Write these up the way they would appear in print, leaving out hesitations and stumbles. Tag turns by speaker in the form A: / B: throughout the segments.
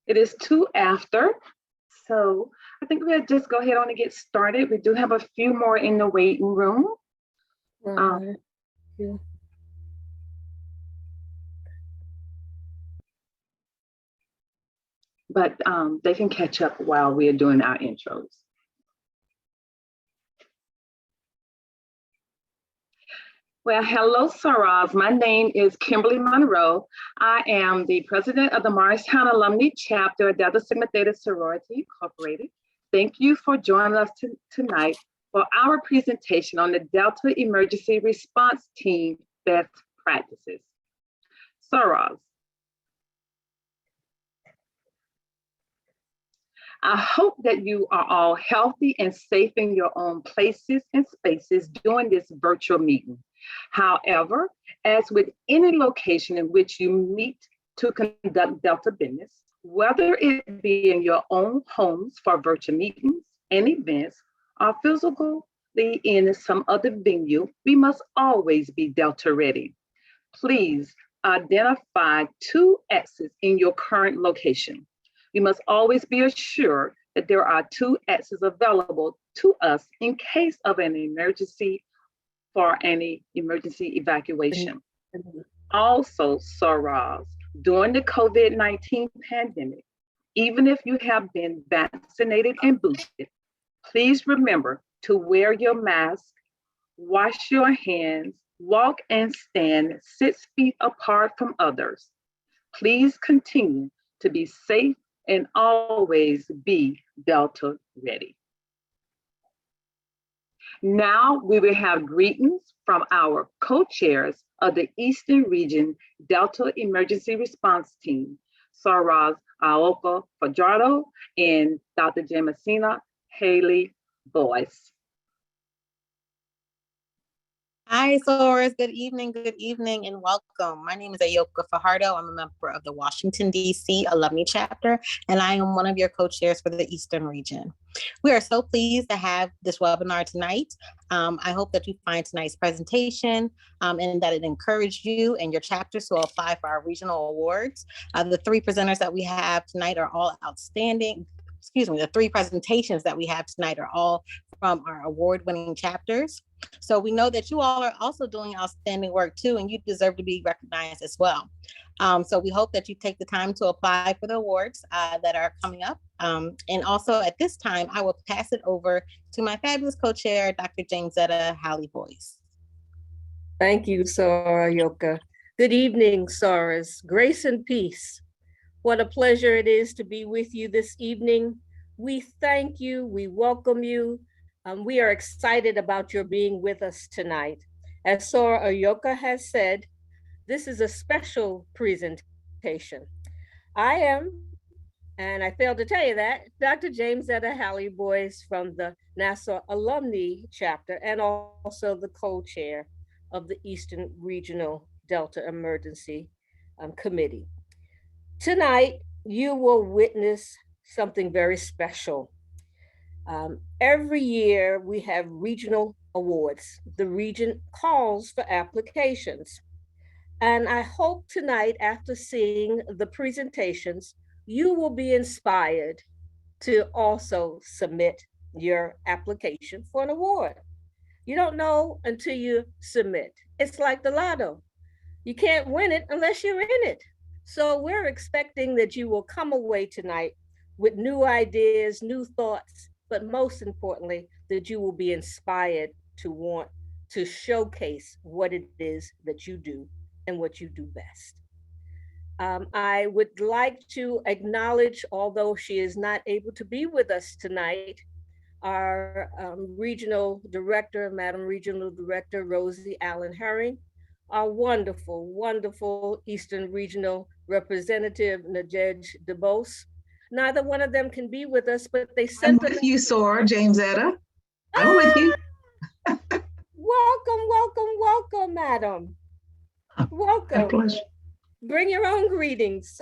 A: It is 2 after, so I think we'll just go ahead on and get started. We do have a few more in the waiting room.
B: Yeah.
A: But they can catch up while we are doing our intros. Well, hello, Saraz. My name is Kimberly Monroe. I am the president of the Morristown Alumni Chapter of Delta Sigma Theta Sorority Incorporated. Thank you for joining us tonight for our presentation on the Delta Emergency Response Team Best Practices. Saraz. I hope that you are all healthy and safe in your own places and spaces during this virtual meeting. However, as with any location in which you meet to conduct Delta business, whether it be in your own homes for virtual meetings and events or physically in some other venue, we must always be Delta ready. Please identify 2 exits in your current location. We must always be assured that there are 2 exits available to us in case of an emergency for any emergency evacuation. Also, Saraz, during the COVID-19 pandemic, even if you have been vaccinated and boosted, please remember to wear your mask, wash your hands, walk and stand 6 feet apart from others. Please continue to be safe and always be Delta ready. Now we will have greetings from our co-chairs of the Eastern Region Delta Emergency Response Team, Saraz Aoka Fajardo and Dr. Jamasina Haley Boyce.
C: Hi, Soros. Good evening, and welcome. My name is Ayoka Fajardo. I'm a member of the Washington, D.C. Alumni Chapter, and I am one of your co-chairs for the Eastern Region. We are so pleased to have this webinar tonight. I hope that you find tonight's presentation and that it encouraged you and your chapters to apply for our regional awards. The 3 presenters that we have tonight are all outstanding. The 3 presentations that we have tonight are all from our award-winning chapters. So we know that you all are also doing outstanding work too, and you deserve to be recognized as well. So we hope that you take the time to apply for the awards that are coming up. And also at this time, I will pass it over to my fabulous co-chair, Dr. Jamesetta Haley Boyce.
B: Thank you, Sora Yoka. Good evening, Soras. Grace and peace. What a pleasure it is to be with you this evening. We thank you, we welcome you. We are excited about your being with us tonight. As Sora Ayoka has said, this is a special presentation. I am, and I failed to tell you that, Dr. Jamesetta Haley Boyce from the Nassau Alumni Chapter and also the co-chair of the Eastern Regional Delta Emergency Committee. Tonight, you will witness something very special. Every year we have regional awards. The region calls for applications. And I hope tonight, after seeing the presentations, you will be inspired to also submit your application for an award. You don't know until you submit. It's like the lotto. You can't win it unless you're in it. So we're expecting that you will come away tonight with new ideas, new thoughts, but most importantly, that you will be inspired to want to showcase what it is that you do and what you do best. I would like to acknowledge, although she is not able to be with us tonight, our regional director, Madam Regional Director Rosie Allen Herring, our wonderful, wonderful Eastern Regional Representative Nadej DeBose. Neither one of them can be with us, but they sent
D: I'm with you, Sora, Jamesetta. I'm with you.
B: Welcome, madam. Welcome.
D: My pleasure.
B: Bring your own greetings.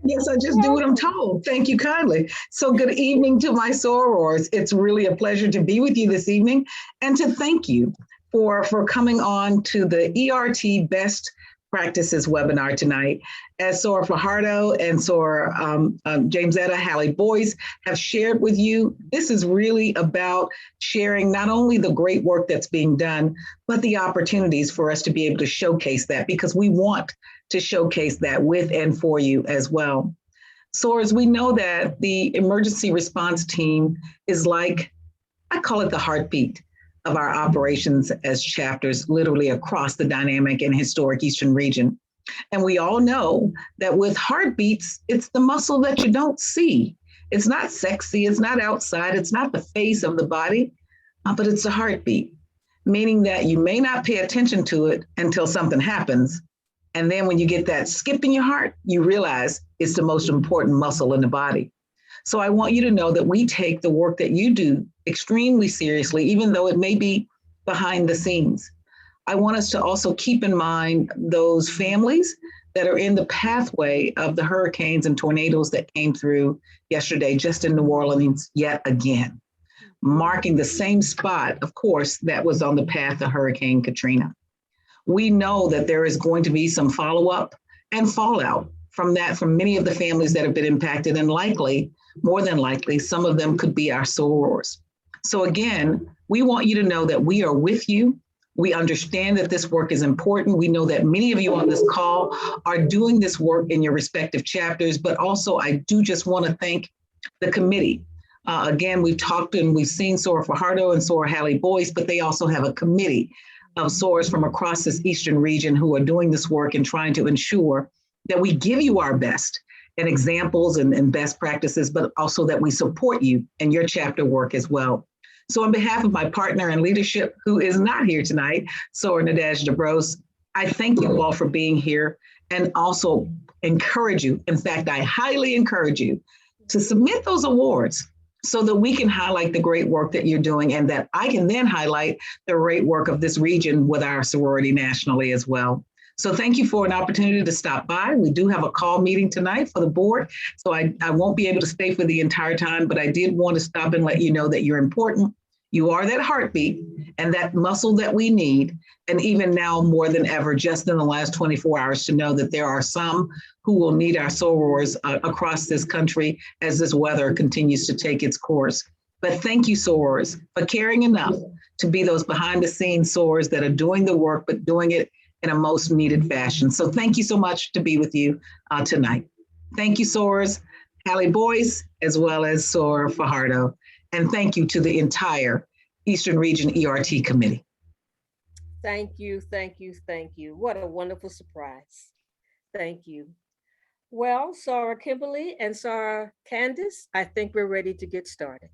D: Yes, I just do what I'm told. Thank you kindly. So good evening to my sorors. It's really a pleasure to be with you this evening and to thank you for coming on to the ERT Best practices webinar tonight. As Sora Fajardo and Sora Jamesetta Hallie Boyce have shared with you, this is really about sharing not only the great work that's being done, but the opportunities for us to be able to showcase that, because we want to showcase that with and for you as well. So as we know that the emergency response team is like, I call it the heartbeat of our operations as chapters, literally across the dynamic and historic Eastern region. And we all know that with heartbeats, it's the muscle that you don't see. It's not sexy, it's not outside, it's not the face of the body, but it's a heartbeat, meaning that you may not pay attention to it until something happens. And then when you get that skip in your heart, you realize it's the most important muscle in the body. So I want you to know that we take the work that you do extremely seriously, even though it may be behind the scenes. I want us to also keep in mind those families that are in the pathway of the hurricanes and tornadoes that came through yesterday, just in New Orleans yet again, marking the same spot, of course, that was on the path of Hurricane Katrina. We know that there is going to be some follow-up and fallout from that, from many of the families that have been impacted, and likely, more than likely, some of them could be our sorors. So again, we want you to know that we are with you. We understand that this work is important. We know that many of you on this call are doing this work in your respective chapters, but also I do just want to thank the committee. Again, we've talked and we've seen Sora Fajardo and Sora Hallie Boyce, but they also have a committee of SOARs from across this Eastern region who are doing this work and trying to ensure that we give you our best and examples and best practices, but also that we support you in your chapter work as well. So on behalf of my partner in leadership, who is not here tonight, Sora Nadej DeBrose, I thank you all for being here and also encourage you. In fact, I highly encourage you to submit those awards so that we can highlight the great work that you're doing, and that I can then highlight the great work of this region with our sorority nationally as well. So thank you for an opportunity to stop by. We do have a call meeting tonight for the board, so I won't be able to stay for the entire time, but I did want to stop and let you know that you're important. You are that heartbeat and that muscle that we need. And even now more than ever, just in the last 24 hours, to know that there are some who will need our sorors across this country as this weather continues to take its course. But thank you, sorors, for caring enough to be those behind the scenes sorors that are doing the work, but doing it in a most needed fashion. So thank you so much to be with you tonight. Thank you, sorors, Hallie Boyce, as well as Sora Fajardo. And thank you to the entire Eastern Region ERT Committee.
B: Thank you, thank you, thank you. What a wonderful surprise. Thank you. Well, Sarah Kimberly and Sarah Candace, I think we're ready to get started.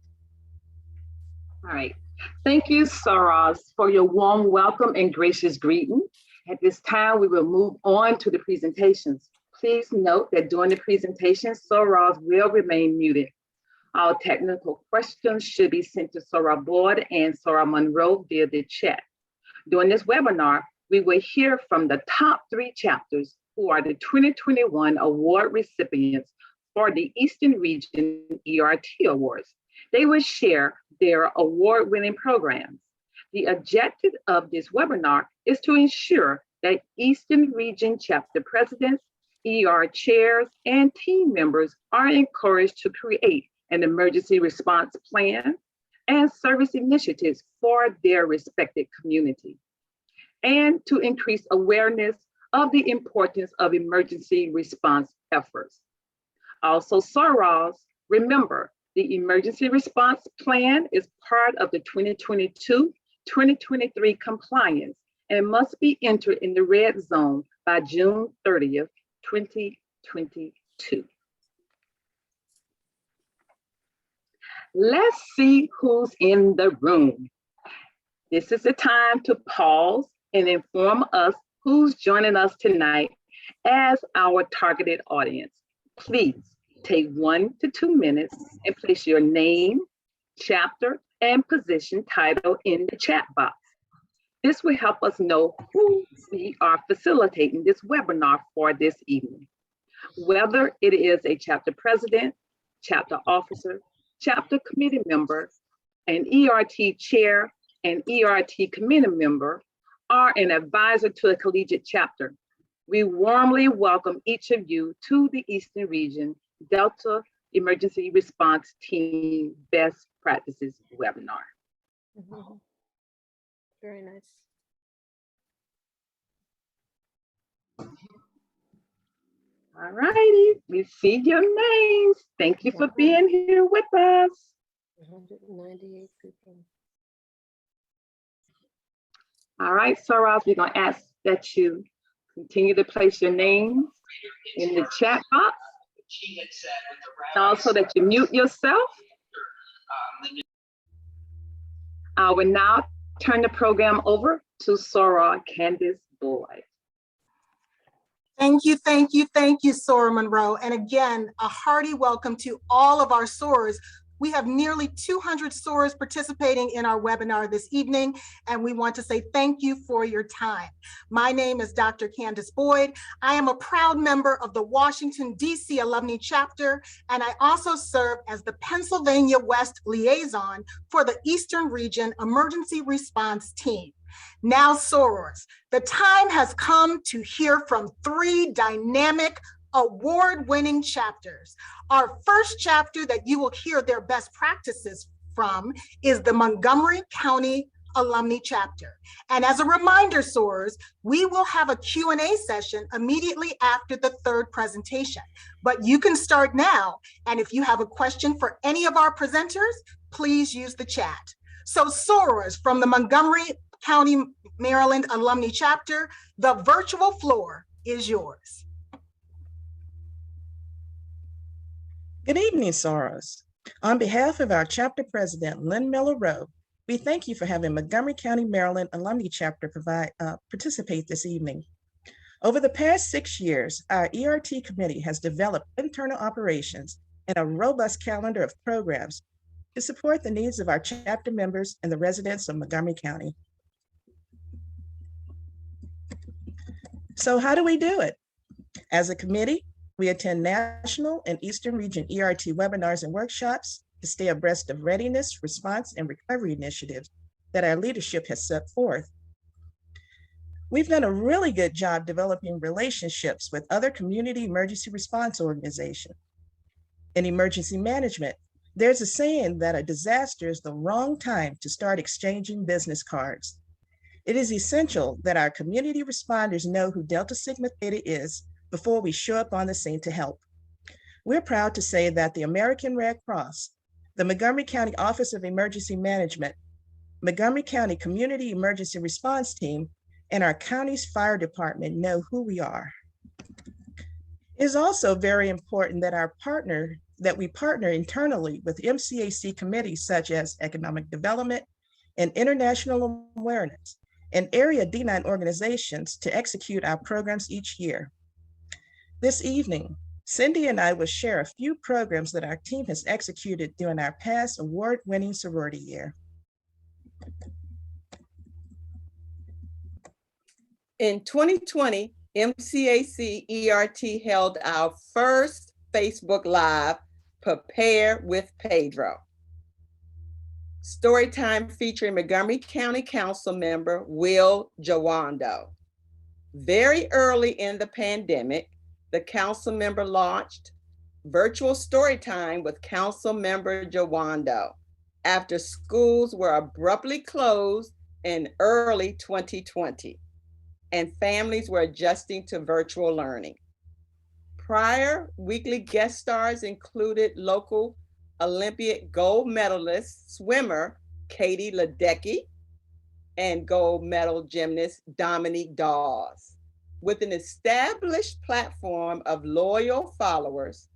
A: All right. Thank you, Soras, for your warm welcome and gracious greeting. At this time, we will move on to the presentations. Please note that during the presentation, Soras will remain muted. All technical questions should be sent to Sora Board and Sora Monroe via the chat. During this webinar, we will hear from the top 3 chapters who are the 2021 award recipients for the Eastern Region ERT Awards. They will share their award-winning programs. The objective of this webinar is to ensure that Eastern Region chapter presidents, ER chairs, and team members are encouraged to create an emergency response plan and service initiatives for their respected community, and to increase awareness of the importance of emergency response efforts. Also, SORAs, remember, the emergency response plan is part of the 2022-2023 compliance and must be entered in the red zone by June 30th, 2022. Let's see who's in the room. This is the time to pause and inform us who's joining us tonight as our targeted audience. Please take 1 to 2 minutes and place your name, chapter, and position title in the chat box. This will help us know who we are facilitating this webinar for this evening. Whether it is a chapter president, chapter officer, chapter committee member, an ERT chair, an ERT committee member, or an advisor to a collegiate chapter, We warmly welcome each of you to the Eastern Region Delta Emergency Response Team Best Practices webinar.
B: Mhm. Very nice.
A: All righty, we see your names. Thank you for being here with us.
B: 198 people.
A: All right, Soros, we're gonna ask that you continue to place your names in the chat box. Also that you mute yourself. I will now turn the program over to Sora Candace Boyd.
E: Thank you, Sora Monroe. And again, a hearty welcome to all of our SOARs. We have nearly 200 SOARs participating in our webinar this evening, and we want to say thank you for your time. My name is Dr. Candace Boyd. I am a proud member of the Washington, D.C. Alumni Chapter, and I also serve as the Pennsylvania West Liaison for the Eastern Region Emergency Response Team. Now, SOARers, the time has come to hear from 3 dynamic, award-winning chapters. Our first chapter that you will hear their best practices from is the Montgomery County Alumni Chapter. And as a reminder, SOARers, we will have a Q&A session immediately after the 3rd presentation. But you can start now, and if you have a question for any of our presenters, please use the chat. So SOARers from the Montgomery County, Maryland Alumni Chapter, the virtual floor is yours.
F: Good evening, SOARers. On behalf of our chapter president, Lynn Miller Rowe, we thank you for having Montgomery County, Maryland Alumni Chapter participate this evening. Over the past 6 years, our ERT committee has developed internal operations and a robust calendar of programs to support the needs of our chapter members and the residents of Montgomery County. So how do we do it? As a committee, we attend national and Eastern Region ERT webinars and workshops to stay abreast of readiness, response, and recovery initiatives that our leadership has set forth. We've done a really good job developing relationships with other community emergency response organizations. In emergency management, there's a saying that a disaster is the wrong time to start exchanging business cards. It is essential that our community responders know who Delta Sigma Theta is before we show up on the scene to help. We're proud to say that the American Red Cross, the Montgomery County Office of Emergency Management, Montgomery County Community Emergency Response Team, and our county's fire department know who we are. It is also very important that we partner internally with MCAC committees such as Economic Development and International Awareness and Area D9 organizations to execute our programs each year. This evening, Cindy and I will share a few programs that our team has executed during our past award-winning sorority year.
G: In 2020, MCAC ERT held our first Facebook Live, Prepare with Pedro. Storytime featuring Montgomery County Council member Will Jawando. Very early in the pandemic, the council member launched virtual storytime with Council member Jawando after schools were abruptly closed in early 2020 and families were adjusting to virtual learning. Prior weekly guest stars included local Olympic gold medalist swimmer Katie Ledecky and gold medal gymnast Dominique Dawes. With an established platform of loyal followers,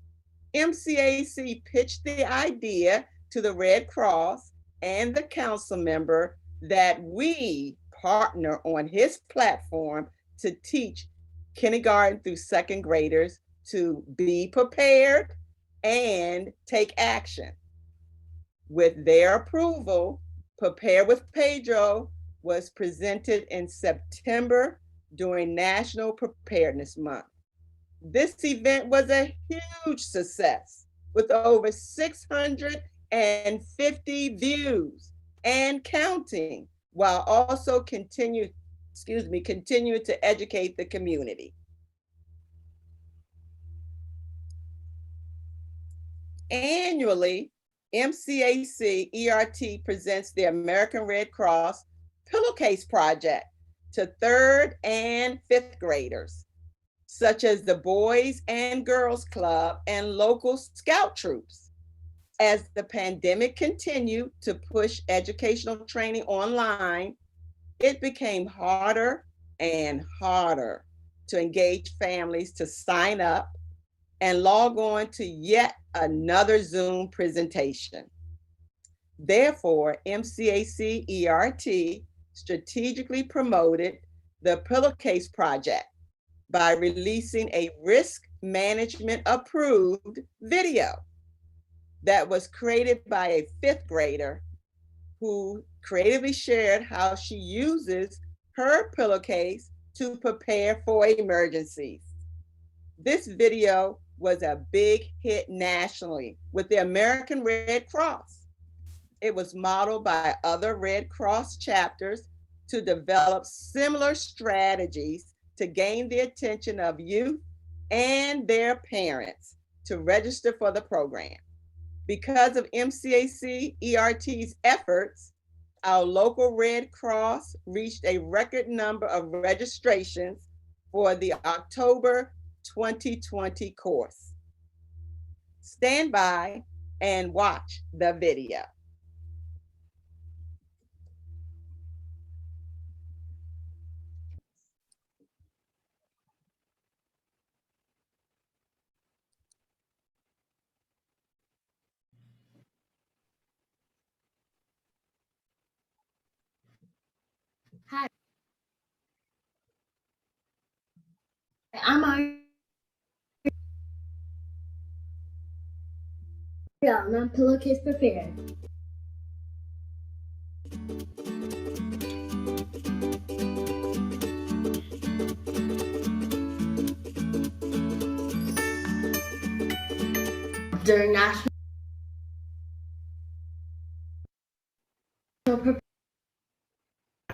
G: MCAC pitched the idea to the Red Cross and the council member that we partner on his platform to teach kindergarten through 2nd graders to be prepared and take action. With their approval, Prepare with Pedro was presented in September during National Preparedness Month. This event was a huge success with over 650 views and counting, while also continue to educate the community. Annually, MCAC ERT presents the American Red Cross Pillowcase Project to 3rd and 5th graders, such as the Boys and Girls Club and local scout troops. As the pandemic continued to push educational training online, it became harder and harder to engage families to sign up and log on to yet another Zoom presentation. Therefore, MCAC ERT strategically promoted the Pillowcase Project by releasing a risk management approved video that was created by a 5th grader who creatively shared how she uses her pillowcase to prepare for emergencies. This video was a big hit nationally with the American Red Cross. It was modeled by other Red Cross chapters to develop similar strategies to gain the attention of youth and their parents to register for the program. Because of MCAC ERT's efforts, our local Red Cross reached a record number of registrations for the October 2020 course. Stand by and watch the video.
H: Hi, I'm Ariel, and I'm pillowcase prepared. During National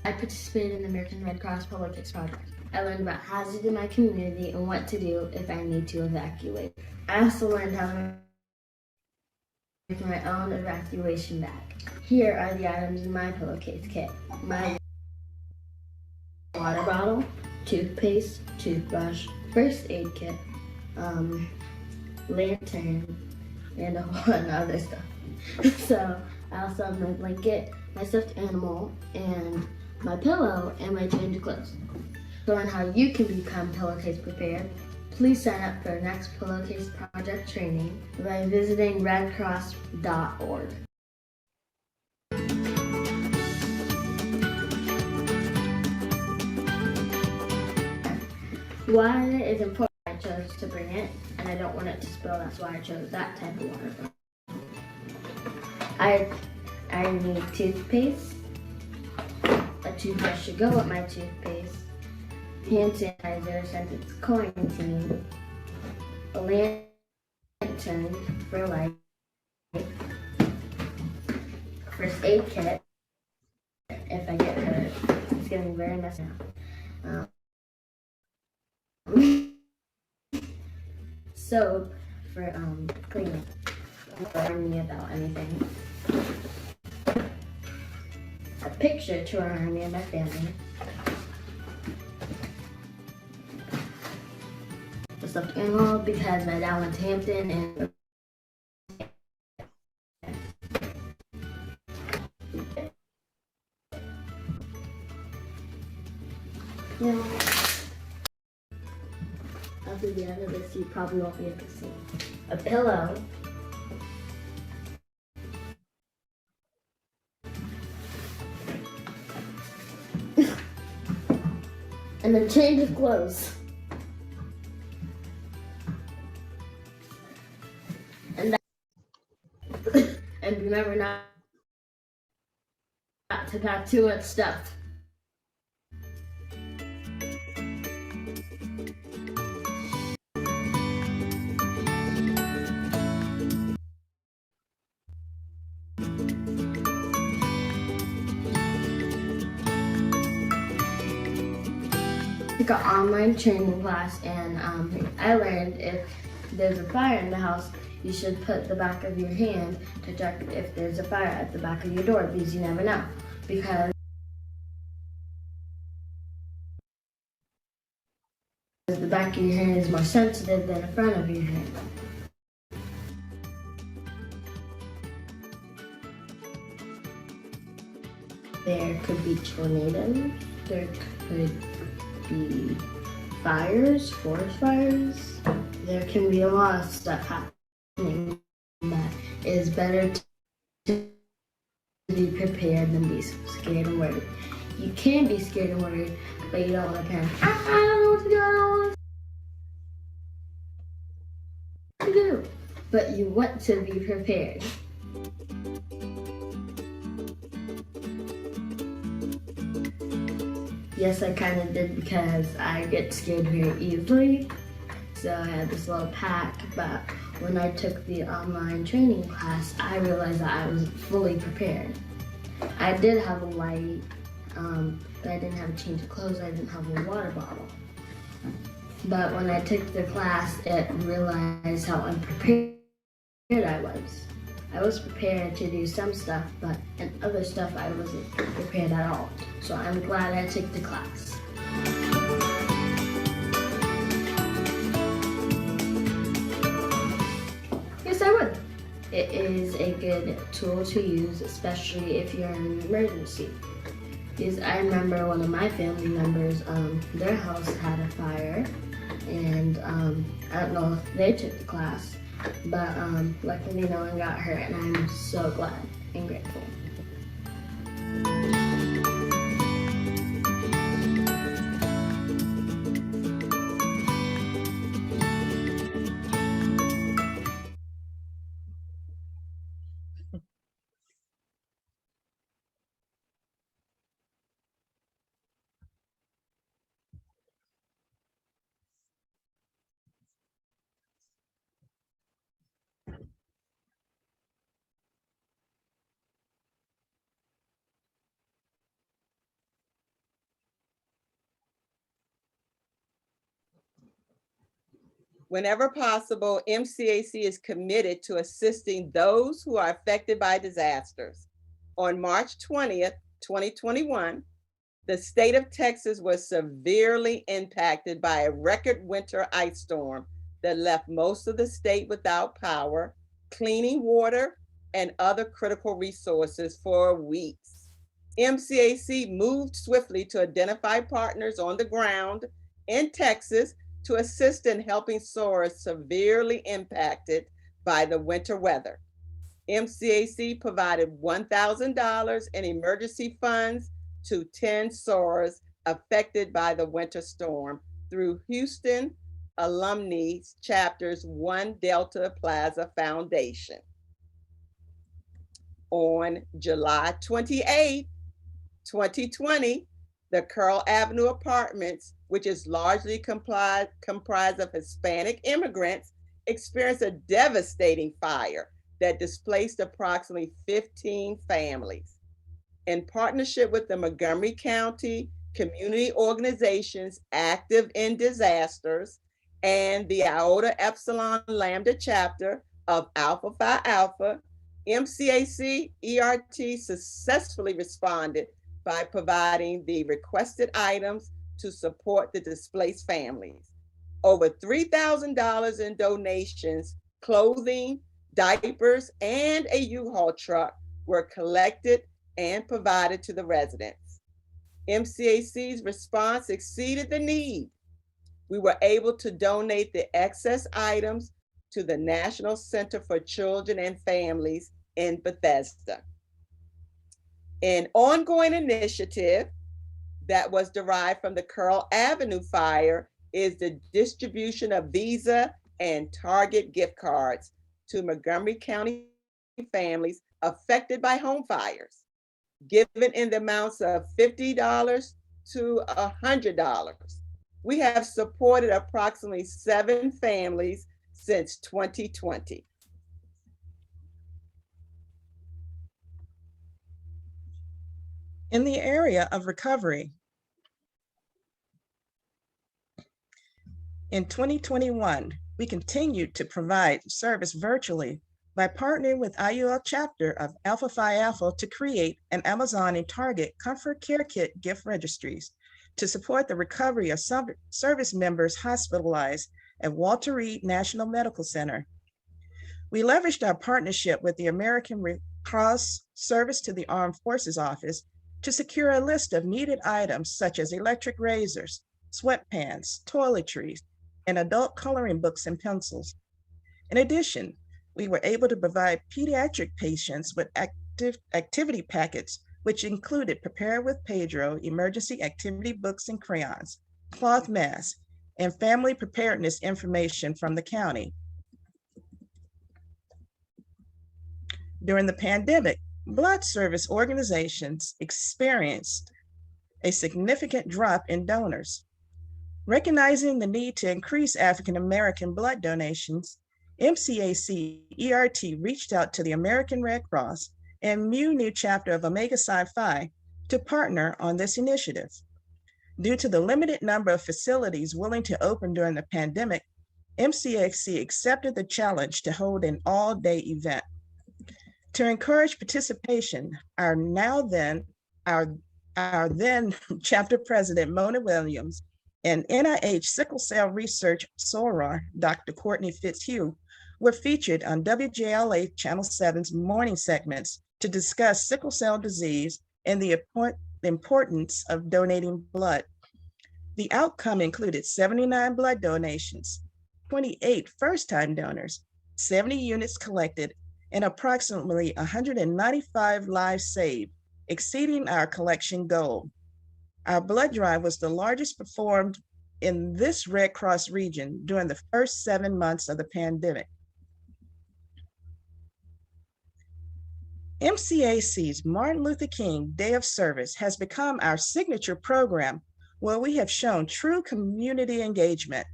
H: I participated in the American Red Cross Pillowcase Project. I learned about hazards in my community and what to do if I need to evacuate. I also learned how to make my own evacuation bag. Here are the items in my pillowcase kit. My water bottle, toothpaste, toothbrush, first aid kit, lantern, and a whole lot of other stuff. So I also have my blanket, my stuffed animal, and my pillow, and my change of clothes. To learn how you can become pillowcase prepared, please sign up for our next pillowcase project training by visiting redcross.org. Why it is important, I chose to bring it, and I don't want it to spill. That's why I chose that type of water bottle. I need toothpaste, a toothbrush to go with my toothpaste, hand sanitizer since it's quarantine, a lantern for light, first aid kit if I get hurt. It's getting very messy now. Soap for cleaning. Don't worry me about anything. A picture to remind me of my family. A stuffed animal because my dad went to Hampton and after the end of this you probably won't be able to see. A pillow. And a change of clothes. And and remember not to pack too much stuff. Took an online training class, and I learned if there's a fire in the house, you should put the back of your hand to check if there's a fire at the back of your door, because you never know. Because the back of your hand is more sensitive than the front of your hand. There could be tornadoes, there could be fires, forest fires. There can be a lot of stuff happening that is better to be prepared than be scared and worried. You can be scared and worried, but you don't want to panic. I don't know what to do, I don't know what to do. But you want to be prepared. Yes, I kind of did, because I get scared very easily. So I had this little pack, but when I took the online training class, I realized that I was fully prepared. I did have a light, but I didn't have a change of clothes, I didn't have a water bottle. But when I took the class, it realized how unprepared I was. I was prepared to do some stuff, but in other stuff I wasn't prepared at all. So I'm glad I took the class. Yes, I would. It is a good tool to use, especially if you're in an emergency. Because I remember one of my family members, their house had a fire, and I don't know if they took the class, but luckily no one got hurt, and I'm so glad and grateful.
G: Whenever possible, MCAC is committed to assisting those who are affected by disasters. On March 20th, 2021, the state of Texas was severely impacted by a record winter ice storm that left most of the state without power, cleaning water, and other critical resources for weeks. MCAC moved swiftly to identify partners on the ground in Texas to assist in helping SOARs severely impacted by the winter weather. MCAC provided $1,000 in emergency funds to 10 SOARs affected by the winter storm through Houston Alumni Chapter's One Delta Plaza Foundation. On July 28, 2020, the Curl Avenue Apartments, which is largely comprised of Hispanic immigrants, experienced a devastating fire that displaced approximately 15 families. In partnership with the Montgomery County community organizations active in disasters and the Iota Epsilon Lambda chapter of Alpha Phi Alpha, MCAC ERT successfully responded by providing the requested items to support the displaced families. Over $3,000 in donations, clothing, diapers, and a U-Haul truck were collected and provided to the residents. MCAC's response exceeded the need. We were able to donate the excess items to the National Center for Children and Families in Bethesda. An ongoing initiative that was derived from the Curl Avenue fire is the distribution of Visa and Target gift cards to Montgomery County families affected by home fires, given in the amounts of $50 to $100. We have supported approximately 7 families since 2020.
F: In the area of recovery, in 2021, We continue to provide service virtually by partnering with IUL chapter of Alpha Phi Alpha to create an Amazon and Target Comfort Care Kit gift registries to support the recovery of some service members hospitalized at Walter Reed National Medical Center. We leveraged our partnership with the American Red Cross Service to the Armed Forces Office to secure a list of needed items such as electric razors, sweatpants, toiletries, and adult coloring books and pencils. In addition, we were able to provide pediatric patients with activity packets, which included Prepare with Pedro emergency activity books and crayons, cloth masks, and family preparedness information from the county. During the pandemic, blood service organizations experienced a significant drop in donors. Recognizing the need to increase African American blood donations, MCAC ERT reached out to the American Red Cross and New chapter of Omega Psi Phi to partner on this initiative. Due to the limited number of facilities willing to open during the pandemic, MCAC accepted the challenge to hold an all-day event. To encourage participation, our then chapter president, Mona Williams, and NIH Sickle Cell Research SORA, Dr. Courtney Fitzhugh, were featured on WJLA Channel 7's morning segments to discuss sickle cell disease and the importance of donating blood. The outcome included 79 blood donations, 28 first-time donors, 70 units collected, and approximately 195 lives saved, exceeding our collection goal. Our blood drive was the largest performed in this Red Cross region during the first 7 months of the pandemic. MCAC's Martin Luther King Day of Service has become our signature program where we have shown true community engagement.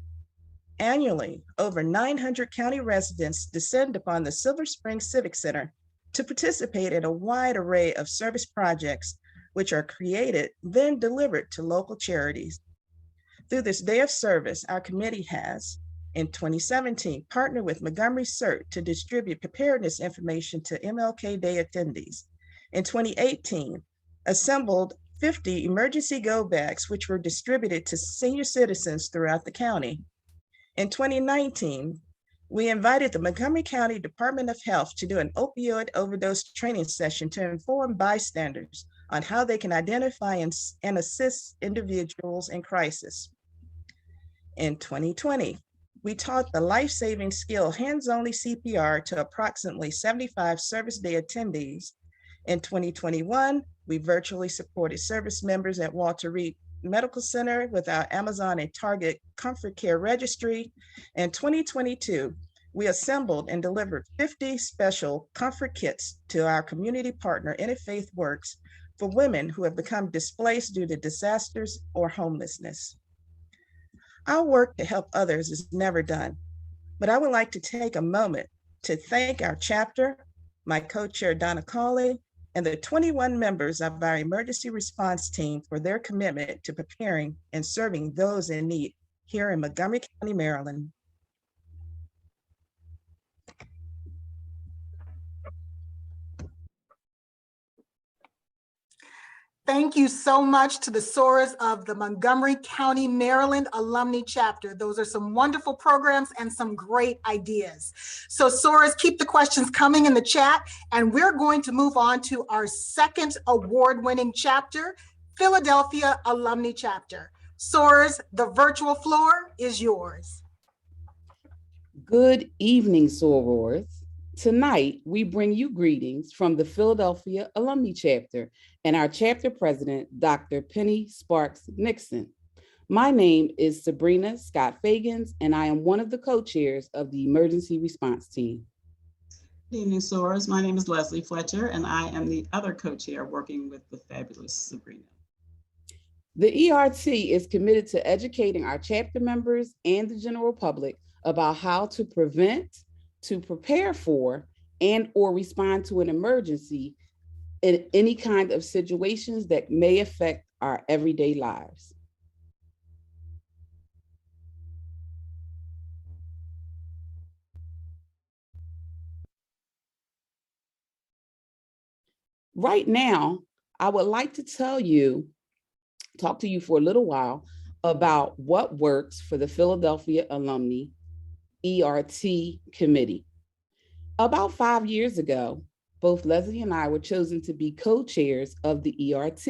F: Annually, over 900 county residents descend upon the Silver Spring Civic Center to participate in a wide array of service projects, which are created, then delivered to local charities. Through this Day of Service, our committee has, in 2017, partnered with Montgomery CERT to distribute preparedness information to MLK Day attendees. In 2018, assembled 50 emergency go bags, which were distributed to senior citizens throughout the county. In 2019, we invited the Montgomery County Department of Health to do an opioid overdose training session to inform bystanders on how they can identify and assist individuals in crisis. In 2020, we taught the life-saving skill hands-only CPR to approximately 75 Service Day attendees. In 2021, we virtually supported service members at Walter Reed Medical Center with our Amazon and Target Comfort Care Registry. In 2022, we assembled and delivered 50 special comfort kits to our community partner, Interfaith Works, for women who have become displaced due to disasters or homelessness. Our work to help others is never done, but I would like to take a moment to thank our chapter, my co-chair Donna Cawley, and the 21 members of our emergency response team for their commitment to preparing and serving those in need here in Montgomery County, Maryland.
E: Thank you so much to the SORAs of the Montgomery County, Maryland Alumni Chapter. Those are some wonderful programs and some great ideas. So SORAs, keep the questions coming in the chat, and we're going to move on to our second award-winning chapter, Philadelphia Alumni Chapter. SORAs, the virtual floor is yours.
I: Good evening, sorors. Tonight, we bring you greetings from the Philadelphia Alumni Chapter and our chapter president, Dr. Penny Sparks Nixon. My name is Sabrina Scott Fagans, and I am one of the co-chairs of the emergency response team.
J: Good evening, sorors. My name is Leslie Fletcher, and I am the other co-chair working with the fabulous Sabrina.
I: The ERT is committed to educating our chapter members and the general public about how to prevent, to prepare for, and or respond to an emergency in any kind of situations that may affect our everyday lives. Right now, I would like to talk to you for a little while about what works for the Philadelphia Alumni ERT Committee. About 5 years ago, both Leslie and I were chosen to be co-chairs of the ERT,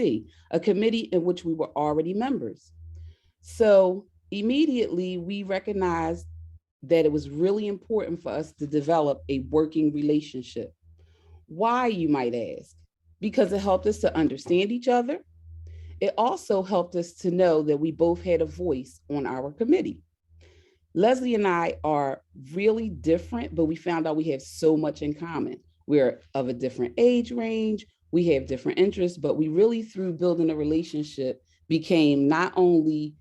I: a committee in which we were already members. So immediately we recognized that it was really important for us to develop a working relationship. Why, you might ask? Because it helped us to understand each other. It also helped us to know that we both had a voice on our committee. Leslie and I are really different, but we found out we have so much in common. We're of a different age range, we have different interests, but we really, through building a relationship, became not only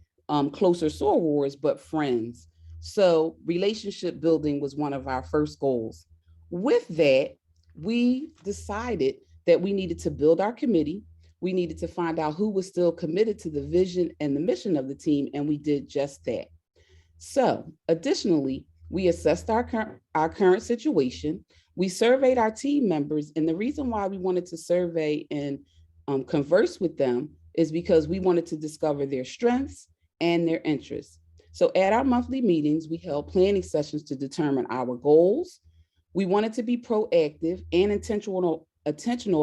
I: closer sorors, but friends. So relationship building was one of our first goals. With that, we decided that we needed to build our committee. We needed to find out who was still committed to the vision and the mission of the team, and we did just that. So additionally, we assessed our current situation. We surveyed our team members, and the reason why we wanted to survey and converse with them is because we wanted to discover their strengths and their interests. So at our monthly meetings, we held planning sessions to determine our goals. We wanted to be proactive and intentional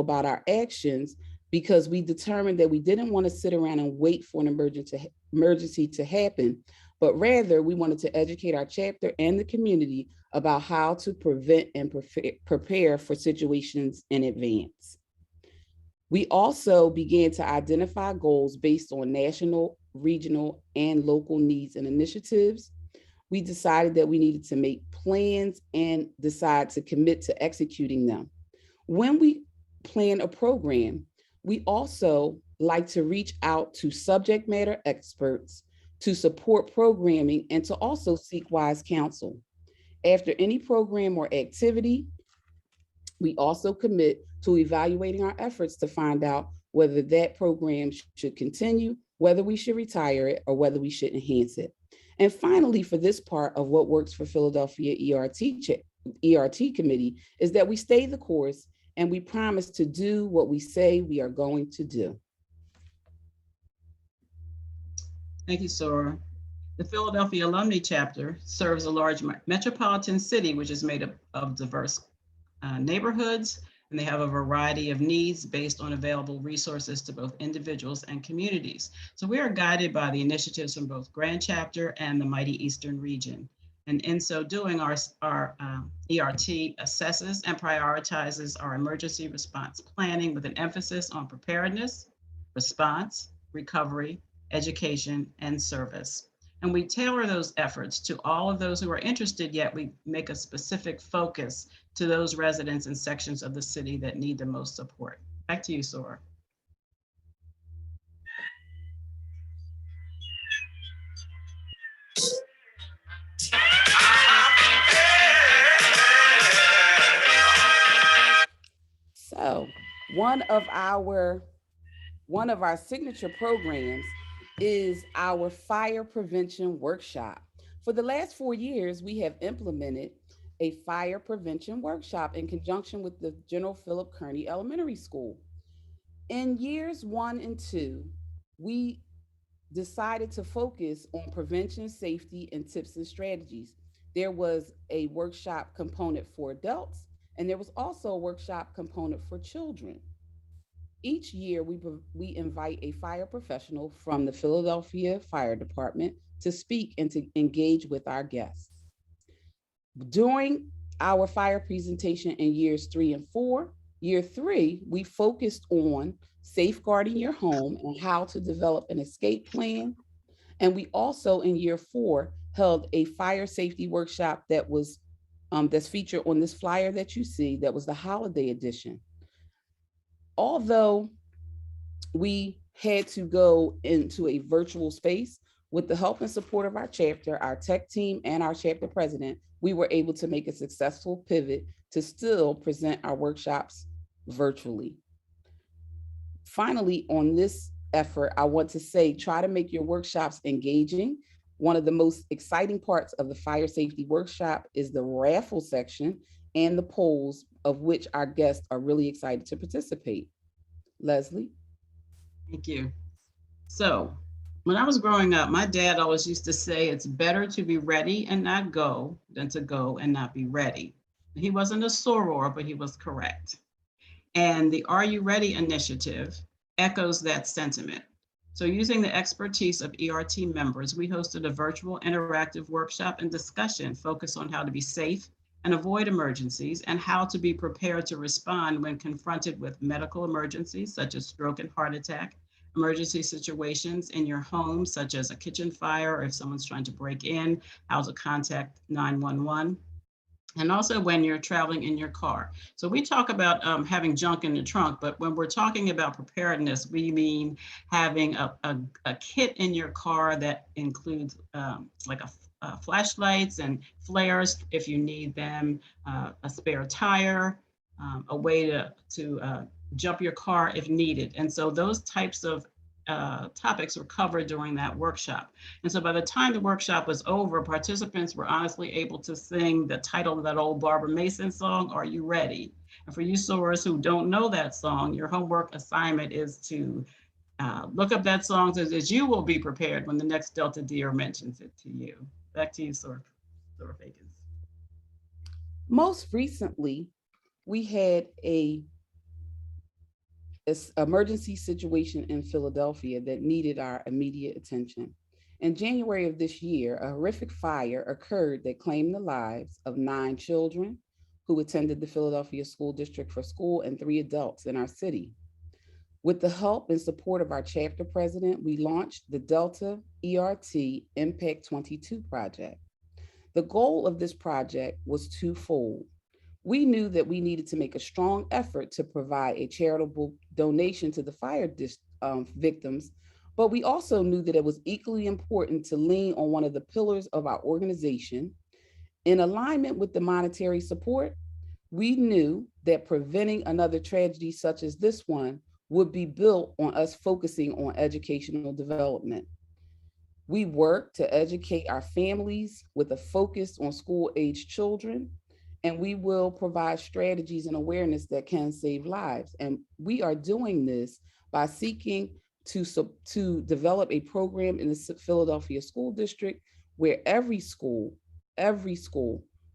I: about our actions because we determined that we didn't want to sit around and wait for an emergency to happen, but rather we wanted to educate our chapter and the community about how to prevent and prepare for situations in advance. We also began to identify goals based on national, regional, and local needs and initiatives. We decided that we needed to make plans and decide to commit to executing them. When we plan a program, we also like to reach out to subject matter experts to support programming and to also seek wise counsel. After any program or activity, we also commit to evaluating our efforts to find out whether that program should continue, whether we should retire it, or whether we should enhance it. And finally, for this part of what works for Philadelphia ERT Committee is that we stay the course and we promise to do what we say we are going to do.
J: Thank you, Sora. The Philadelphia Alumni Chapter serves a large metropolitan city, which is made up of diverse neighborhoods, and they have a variety of needs based on available resources to both individuals and communities. So we are guided by the initiatives from both Grand Chapter and the Mighty Eastern Region. And in so doing, our ERT assesses and prioritizes our emergency response planning with an emphasis on preparedness, response, recovery, education, and service. And we tailor those efforts to all of those who are interested, yet we make a specific focus to those residents and sections of the city that need the most support. Back to you, Sora.
I: So one of our signature programs is our fire prevention workshop. For the last 4 years, we have implemented a fire prevention workshop in conjunction with the General Philip Kearny Elementary School. In years 1 and 2, we decided to focus on prevention, safety, and tips and strategies. There was a workshop component for adults, and there was also a workshop component for children. Each year, we invite a fire professional from the Philadelphia Fire Department to speak and to engage with our guests. During our fire presentation in years 3 and 4, year 3, we focused on safeguarding your home and how to develop an escape plan. And we also, in year 4, held a fire safety workshop that was that's featured on this flyer that you see. That was the holiday edition. Although we had to go into a virtual space, with the help and support of our chapter, our tech team, and our chapter president, we were able to make a successful pivot to still present our workshops virtually. Finally, on this effort, I want to say, try to make your workshops engaging. One of the most exciting parts of the fire safety workshop is the raffle section and the polls, of which our guests are really excited to participate. Leslie?
J: Thank you. So, when I was growing up, my dad always used to say it's better to be ready and not go than to go and not be ready. He wasn't a soror, but he was correct. And the Are You Ready initiative echoes that sentiment. So, using the expertise of ERT members, we hosted a virtual interactive workshop and discussion focused on how to be safe and avoid emergencies and how to be prepared to respond when confronted with medical emergencies such as stroke and heart attack, emergency situations in your home, such as a kitchen fire, or if someone's trying to break in, how to contact 911, and also when you're traveling in your car. So we talk about having junk in the trunk, but when we're talking about preparedness, we mean having a kit in your car that includes like flashlights and flares if you need them, a spare tire, a way to jump your car if needed. And so those types of topics were covered during that workshop. And so by the time the workshop was over, participants were honestly able to sing the title of that old Barbara Mason song, Are You Ready? And for you sorors who don't know that song, your homework assignment is to look up that song so that you will be prepared when the next Delta Deer mentions it to you. Back to you, Sora Fagans.
I: Most recently, we had a emergency situation in Philadelphia that needed our immediate attention. In January of this year, a horrific fire occurred that claimed the lives of 9 children who attended the Philadelphia School District for school and 3 adults in our city. With the help and support of our chapter president, we launched the Delta ERT Impact 22 project. The goal of this project was twofold. We knew that we needed to make a strong effort to provide a charitable donation to the fire victims, but we also knew that it was equally important to lean on one of the pillars of our organization. In alignment with the monetary support, we knew that preventing another tragedy such as this one would be built on us focusing on educational development. We work to educate our families with a focus on school-age children, and we will provide strategies and awareness that can save lives. And we are doing this by seeking to develop a program in the Philadelphia School District where every school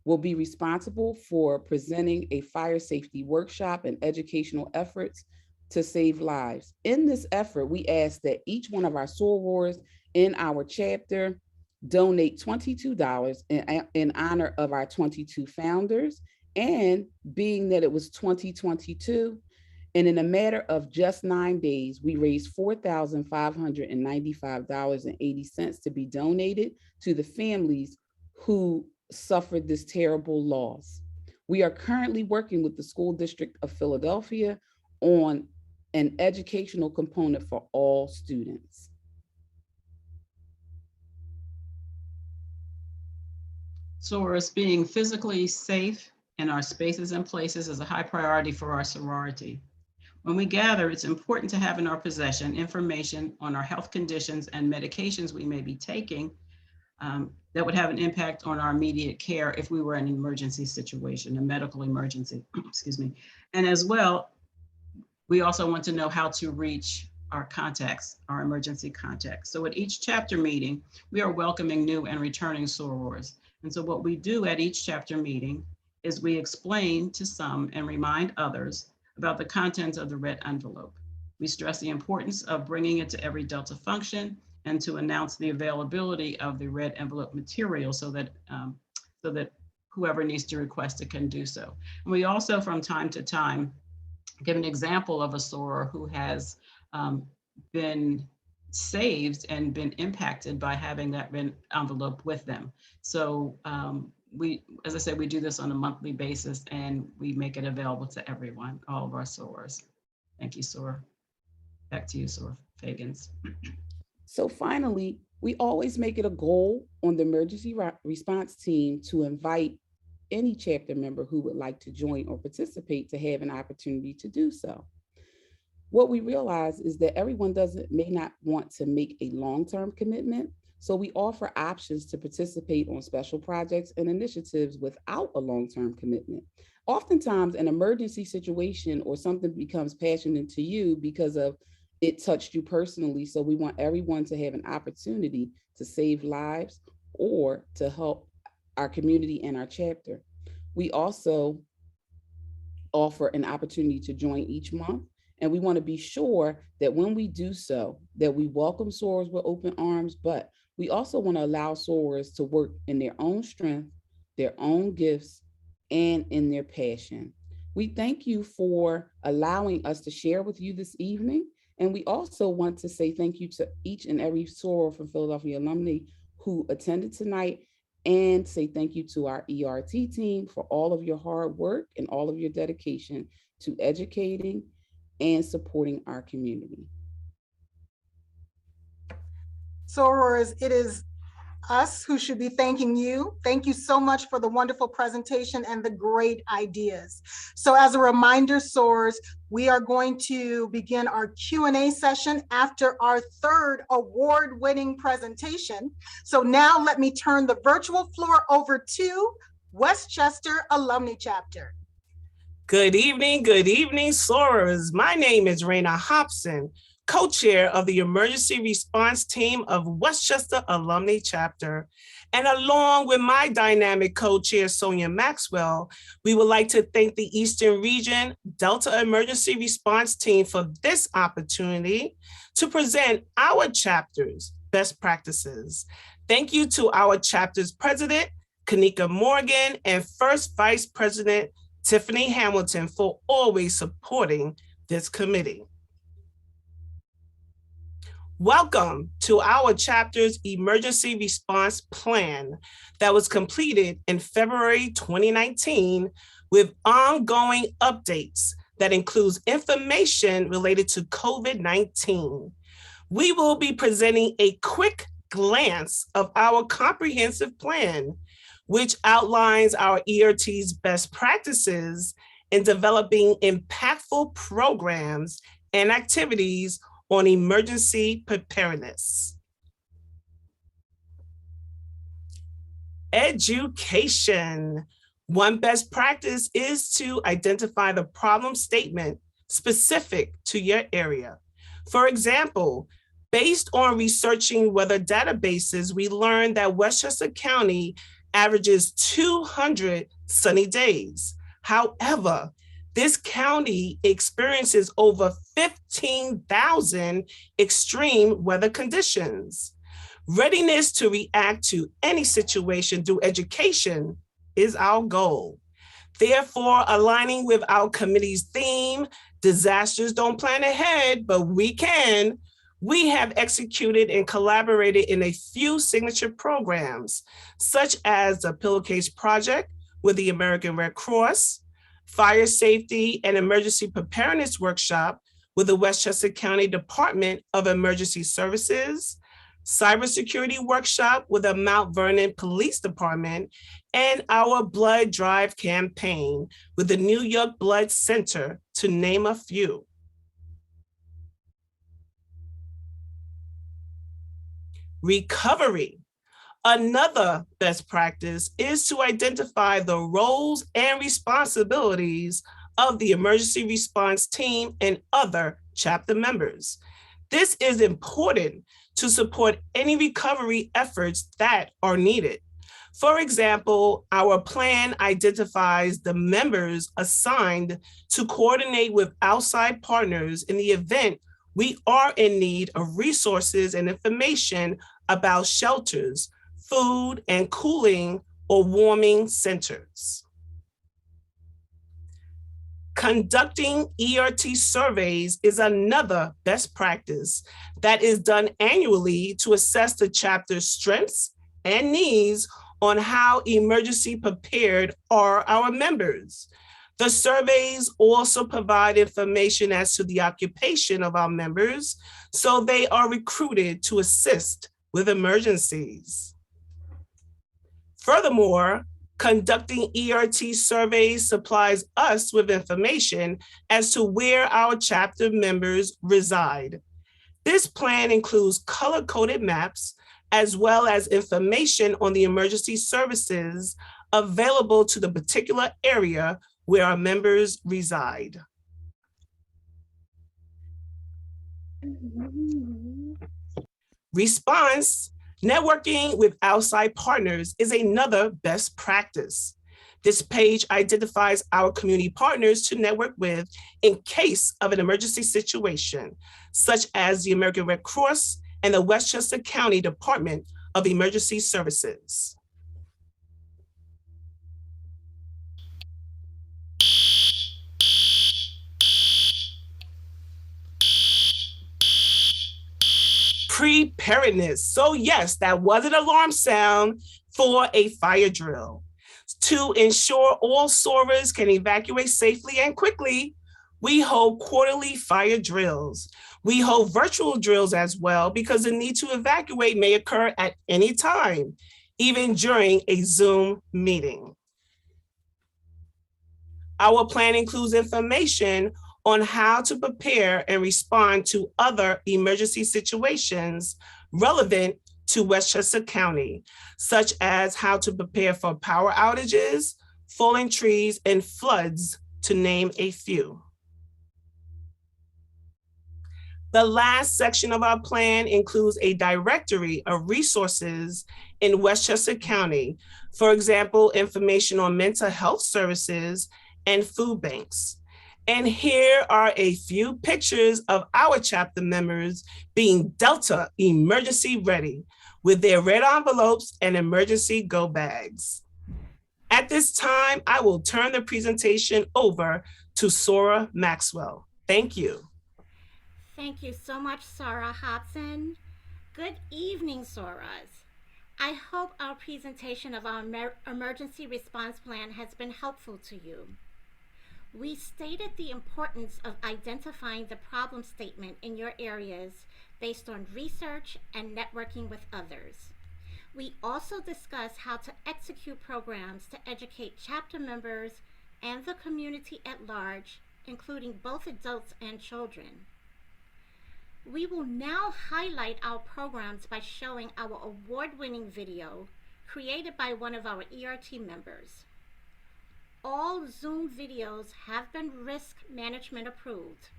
I: will be responsible for presenting a fire safety workshop and educational efforts to save lives. In this effort, we ask that each one of our sorors in our chapter donate $22 in honor of our 22 founders. And being that it was 2022, and in a matter of just 9 days, we raised $4,595.80 to be donated to the families who suffered this terrible loss. We are currently working with the School District of Philadelphia on an educational component for all students.
J: Sorors, being physically safe in our spaces and places is a high priority for our sorority. When we gather, it's important to have in our possession information on our health conditions and medications we may be taking that would have an impact on our immediate care if we were in an emergency situation, a medical emergency, excuse me. And as well, we also want to know how to reach our contacts, our emergency contacts. So at each chapter meeting, we are welcoming new and returning sorors. And so what we do at each chapter meeting is we explain to some and remind others about the contents of the red envelope. We stress the importance of bringing it to every Delta function and to announce the availability of the red envelope material so that whoever needs to request it can do so. And we also, from time to time, give an example of a soror who has been saved and been impacted by having that red envelope with them. So as I said, we do this on a monthly basis and we make it available to everyone, all of our sorors. Thank you, Sora. Back to you, Sora Fagans.
I: So finally, we always make it a goal on the emergency response team to invite any chapter member who would like to join or participate to have an opportunity to do so. What we realize is that everyone may not want to make a long-term commitment, so we offer options to participate on special projects and initiatives without a long-term commitment. Oftentimes an emergency situation or something becomes passionate to you because of it touched you personally. So we want everyone to have an opportunity to save lives or to help our community and our chapter. We also offer an opportunity to join each month. And we want to be sure that when we do so, that we welcome sorors with open arms, but we also want to allow sorors to work in their own strength, their own gifts, and in their passion. We thank you for allowing us to share with you this evening. And we also want to say thank you to each and every soror from Philadelphia alumni who attended tonight, and say thank you to our ERT team for all of your hard work and all of your dedication to educating and supporting our community.
E: Sorors, it is us who should be thanking you. Thank you so much for the wonderful presentation and the great ideas. So as a reminder, sorors, we are going to begin our Q&A session after our third award-winning presentation. So now let me turn the virtual floor over to Westchester Alumni Chapter.
K: Good evening, sorors. My name is Raina Hobson, co-chair of the Emergency Response Team of Westchester Alumni Chapter. And along with my dynamic co-chair, Sonia Maxwell, we would like to thank the Eastern Region Delta Emergency Response Team for this opportunity to present our chapter's best practices. Thank you to our chapter's president, Kanika Morgan, and first vice president, Tiffany Hamilton, for always supporting this committee. Welcome to our chapter's emergency response plan that was completed in February 2019 with ongoing updates that includes information related to COVID-19. We will be presenting a quick glance of our comprehensive plan, which outlines our ERT's best practices in developing impactful programs and activities on emergency preparedness. Education. One best practice is to identify the problem statement specific to your area. For example, based on researching weather databases, we learned that Westchester County averages 200 sunny days. However, this county experiences over 15,000 extreme weather conditions. Readiness to react to any situation through education is our goal. Therefore, aligning with our committee's theme, disasters don't plan ahead, but we can, we have executed and collaborated in a few signature programs, such as the Pillowcase Project with the American Red Cross, Fire Safety and Emergency Preparedness Workshop with the Westchester County Department of Emergency Services, Cybersecurity Workshop with the Mount Vernon Police Department, and our Blood Drive campaign with the New York Blood Center, to name a few. Recovery. Another best practice is to identify the roles and responsibilities of the emergency response team and other chapter members. This is important to support any recovery efforts that are needed. For example, our plan identifies the members assigned to coordinate with outside partners in the event we are in need of resources and information about shelters, food and cooling or warming centers. Conducting ERT surveys is another best practice that is done annually to assess the chapter's strengths and needs on how emergency prepared are our members. The surveys also provide information as to the occupation of our members, so they are recruited to assist with emergencies. Furthermore, conducting ERT surveys supplies us with information as to where our chapter members reside. This plan includes color-coded maps, as well as information on the emergency services available to the particular area where our members reside. Response: networking with outside partners is another best practice. This page identifies our community partners to network with in case of an emergency situation, such as the American Red Cross and the Westchester County Department of Emergency Services. Preparedness. So yes, that was an alarm sound for a fire drill. To ensure all soarers can evacuate safely and quickly, we hold quarterly fire drills. We hold virtual drills as well because the need to evacuate may occur at any time, even during a Zoom meeting. Our plan includes information on how to prepare and respond to other emergency situations relevant to Westchester County, such as how to prepare for power outages, falling trees, and floods, to name a few. The last section of our plan includes a directory of resources in Westchester County. For example, information on mental health services and food banks. And here are a few pictures of our chapter members being Delta emergency ready with their red envelopes and emergency go bags. At this time, I will turn the presentation over to Sora Maxwell. Thank you.
L: Thank you so much, Sora Hobson. Good evening, Soras. I hope our presentation of our emergency response plan has been helpful to you. We stated the importance of identifying the problem statement in your areas based on research and networking with others. We also discussed how to execute programs to educate chapter members and the community at large, including both adults and children. We will now highlight our programs by showing our award-winning video created by one of our ERT members. All Zoom videos have been risk management approved.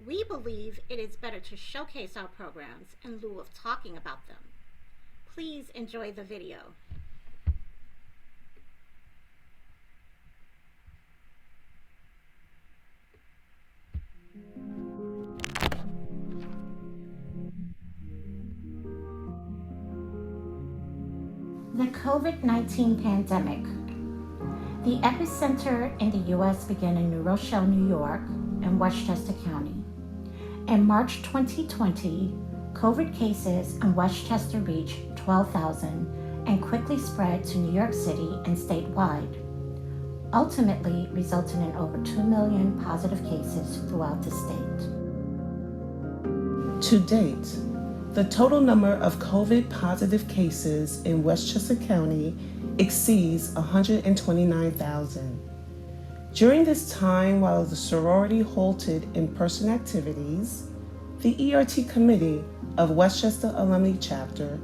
L: We believe it is better to showcase our programs in lieu of talking about them. Please enjoy the video. The COVID-19 pandemic. The epicenter in the U.S. began in New Rochelle, New York, and Westchester County. In March 2020, COVID cases in Westchester reached 12,000 and quickly spread to New York City and statewide, ultimately resulting in over 2 million positive cases throughout the state.
M: To date, the total number of COVID positive cases in Westchester County exceeds 129,000. During this time, while the sorority halted in-person activities, the ERT Committee of Westchester Alumni Chapter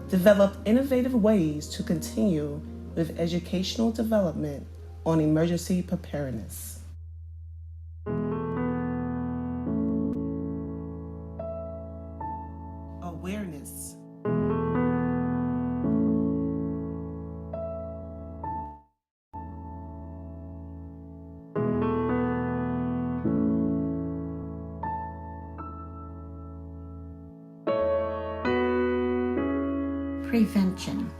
M: developed innovative ways to continue with educational development on emergency preparedness. Awareness.
L: Prevention.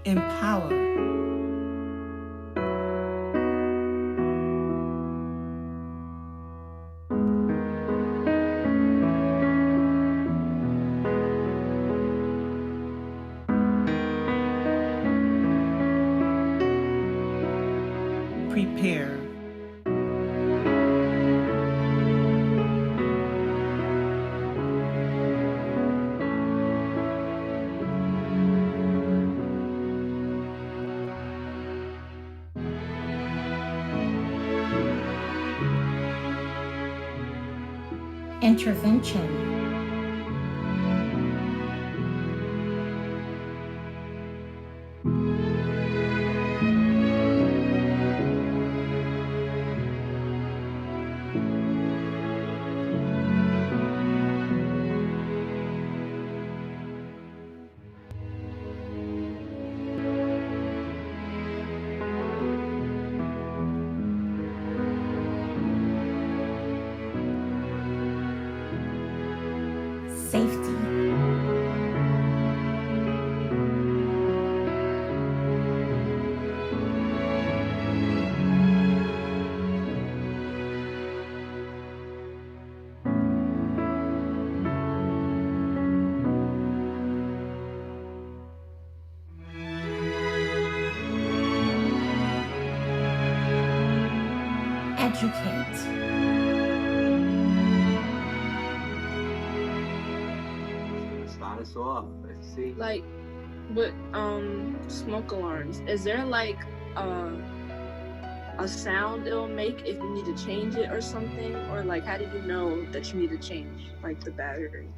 M: Empower. Prepare.
L: Intervention. Safety. Educate.
N: Start us off. Let's see.
O: Like with smoke alarms, is there like a sound it'll make if you need to change it or something? Or like how do you know that you need to change like the battery?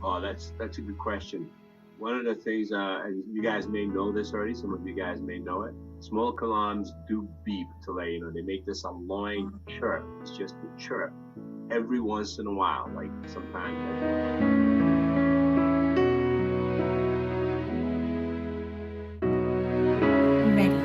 N: Oh, that's a good question. One of the things, and you guys may know this already, some of you guys may know it, smoke alarms do beep to let you know. They make this annoying chirp. It's just a chirp every once in a while, like sometimes.
L: Ready.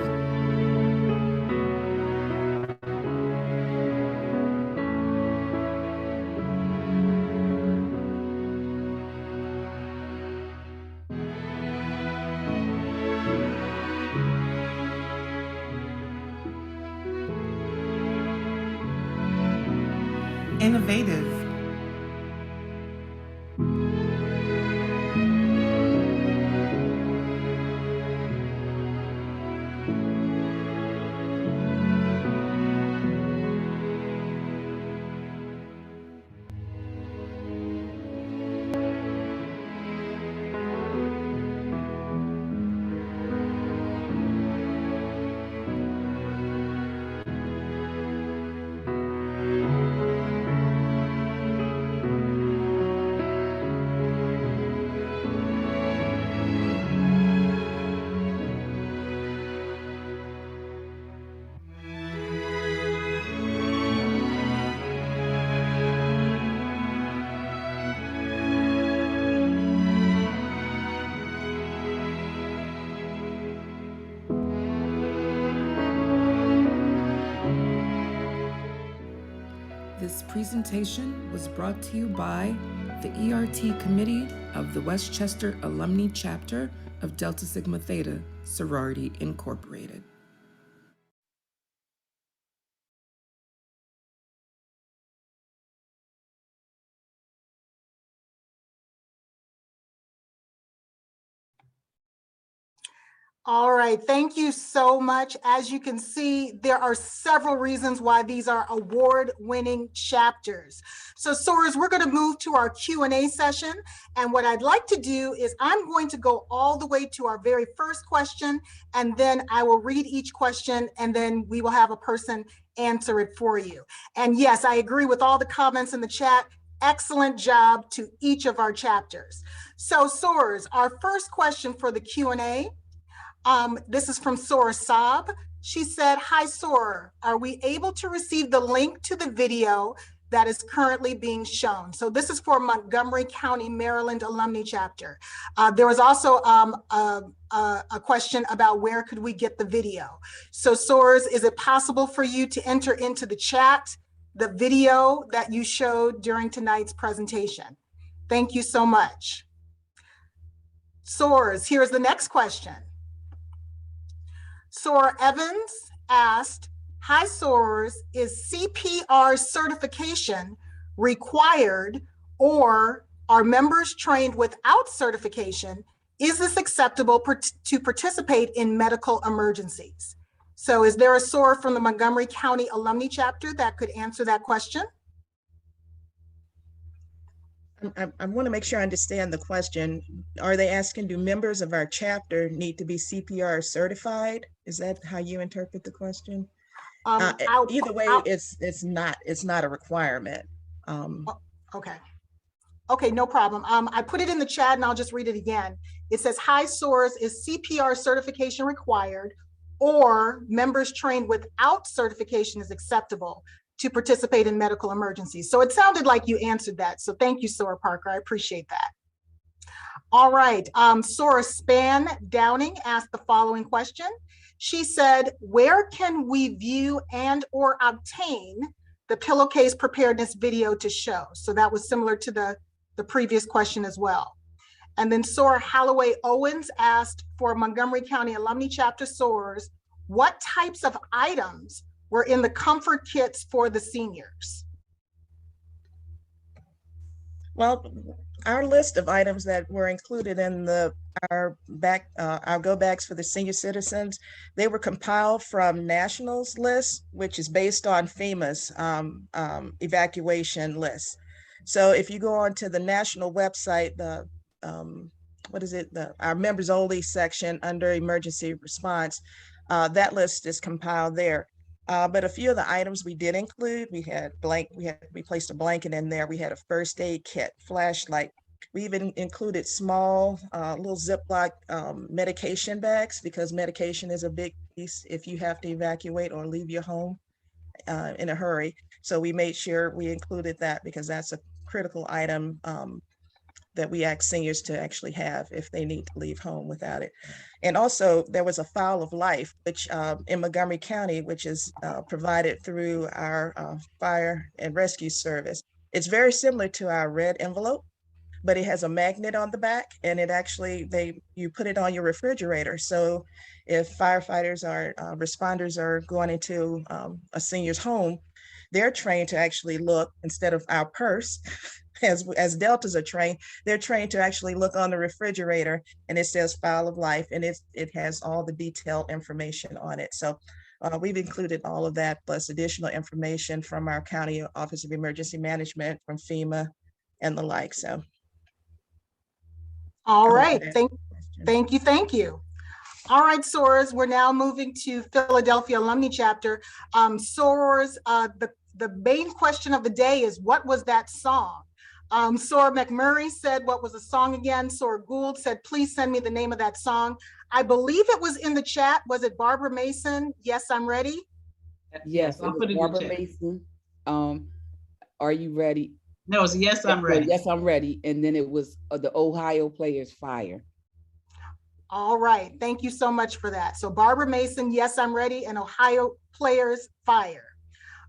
M: Innovative.
P: This presentation was brought to you by the ERT Committee of the Westchester Alumni Chapter of Delta Sigma Theta Sorority Incorporated.
E: All right, thank you so much. As you can see, there are several reasons why these are award-winning chapters. So Soarers, we're going to move to our Q&A session. And what I'd like to do is I'm going to go all the way to our very first question, and then I will read each question, and then we will have a person answer it for you. And yes, I agree with all the comments in the chat. Excellent job to each of our chapters. So Soarers, our first question for the Q&A. This is from Sora Saab. She said, hi, Sora, are we able to receive the link to the video that is currently being shown? So this is for Montgomery County, Maryland Alumni Chapter. There was also a question about where could we get the video. So Soras, is it possible for you to enter into the chat the video that you showed during tonight's presentation? Thank you so much. Soras, here's the next question. Sora Evans asked, hi Soarers, is CPR certification required or are members trained without certification? Is this acceptable to participate in medical emergencies? So is there a Sora from the Montgomery County Alumni Chapter that could answer that question?
F: I want to make sure I understand the question. Are they asking, do members of our chapter need to be CPR certified? Is that how you interpret the question? Either way, it's not a requirement.
E: Okay. Okay, no problem. I put it in the chat and I'll just read it again. It says, hi SOARS, is CPR certification required or members trained without certification is acceptable to participate in medical emergencies? So it sounded like you answered that. So thank you, SOAR Parker, I appreciate that. All right, SOAR Span Downing asked the following question. She said, where can we view and or obtain the pillowcase preparedness video to show? So that was similar to the previous question as well. And then SOAR Holloway Owens asked for Montgomery County Alumni Chapter SOARs, what types of items were in the comfort kits for the seniors?
F: Well, our list of items that were included in our go bags for the senior citizens, they were compiled from National's list, which is based on FEMA's evacuation list. So if you go onto the national website, our members only section under emergency response, that list is compiled there. But a few of the items we did include, we placed a blanket in there. We had a first aid kit, flashlight. We even included small little Ziploc medication bags, because medication is a big piece if you have to evacuate or leave your home in a hurry. So we made sure we included that, because that's a critical item that we ask seniors to actually have if they need to leave home without it. And also there was a file of life, which in Montgomery County, which is provided through our fire and rescue service. It's very similar to our red envelope, but it has a magnet on the back, and it actually, you put it on your refrigerator. So if firefighters or responders are going into a senior's home, they're trained to actually look, instead of our purse, as Deltas are trained, they're trained to actually look on the refrigerator, and it says file of life, and it has all the detailed information on it. So we've included all of that, plus additional information from our County Office of Emergency Management, from FEMA, and the like. So.
E: All right, thank you. All right, SOARs, we're now moving to Philadelphia Alumni Chapter. SOARs, the main question of the day is, what was that song? SOAR McMurray said, what was the song again? SOAR Gould said, please send me the name of that song. I believe it was in the chat. Was it Barbara Mason? Yes, I'm ready.
I: Yes, it was Barbara Mason. Are you ready?
J: No, it's yes, I'm ready.
I: Yes, I'm ready. And then it was the Ohio Players Fire.
E: All right, thank you so much for that. So Barbara Mason, yes, I'm ready, and Ohio Players Fire.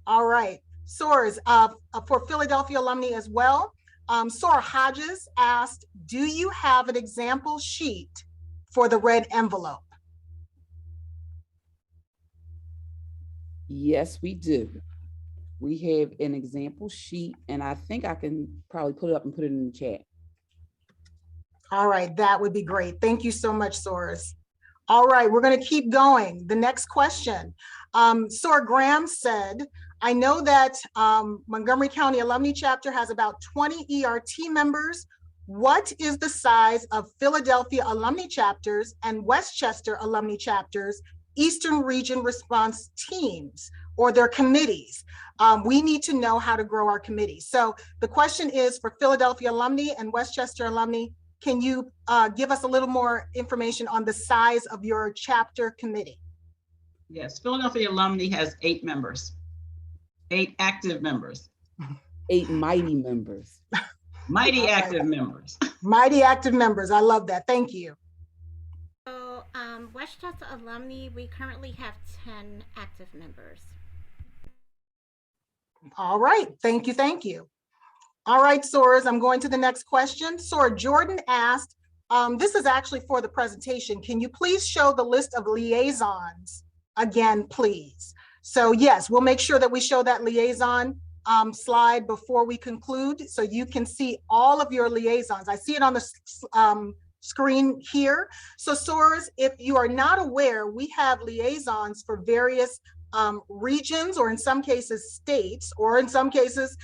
E: All right, SOARs, for Philadelphia alumni as well, SOAR Hodges asked, do you have an example sheet for the red envelope?
I: Yes, we do. We have an example sheet, and I think I can probably put it up and put it in the chat.
E: All right, that would be great. Thank you so much, SOARs. All right, we're going to keep going. The next question. SOAR Graham said, I know that Montgomery County Alumni Chapter has about 20 ERT members. What is the size of Philadelphia Alumni Chapters and Westchester Alumni Chapters Eastern Region response teams or their committees? We need to know how to grow our committees. So the question is for Philadelphia alumni and Westchester alumni, can you give us a little more information on the size of your chapter committee?
J: Yes, Philadelphia alumni has 8 members, 8 active members.
I: 8 mighty members.
J: Mighty active members.
E: Mighty active members, I love that, thank you.
L: So Westchester alumni, we currently have 10 active members.
E: All right, thank you, thank you. All right, SOARs, I'm going to the next question. SOAR Jordan asked, this is actually for the presentation. Can you please show the list of liaisons again, please? So yes, we'll make sure that we show that liaison slide before we conclude, so you can see all of your liaisons. I see it on the screen here. So SOARs, if you are not aware, we have liaisons for various regions, or in some cases states, or in some cases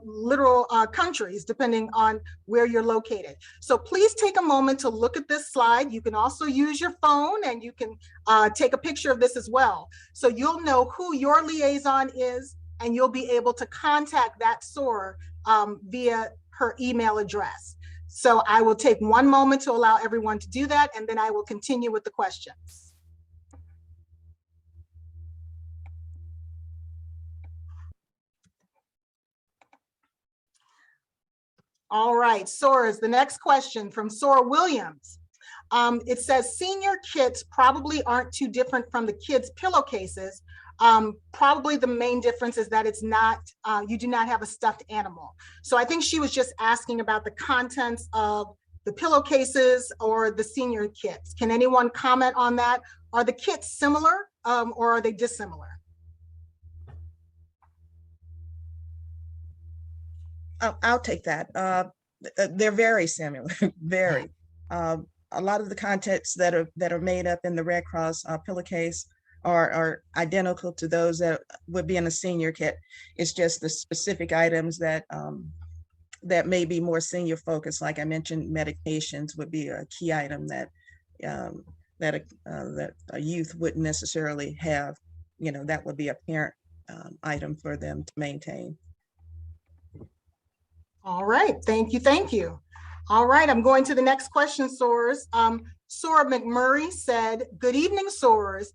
E: literal countries, depending on where you're located. So please take a moment to look at this slide. You can also use your phone, and you can take a picture of this as well. So you'll know who your liaison is, and you'll be able to contact that SOAR via her email address. So I will take one moment to allow everyone to do that, and then I will continue with the questions. All right, Sora's, the next question from Sora Williams. It says senior kits probably aren't too different from the kids' pillowcases. Probably the main difference is that it's not, you do not have a stuffed animal. So I think she was just asking about the contents of the pillowcases or the senior kits. Can anyone comment on that? Are the kits similar or are they dissimilar?
F: I'll take that. They're very similar, very. A lot of the contents that are made up in the Red Cross pillowcase are identical to those that would be in a senior kit. It's just the specific items that that may be more senior focused. Like I mentioned, medications would be a key item that that a youth wouldn't necessarily have. You know, that would be a parent item for them to maintain.
E: All right, thank you, thank you. All right, I'm going to the next question, Soars. Sora McMurray said, good evening, Soars.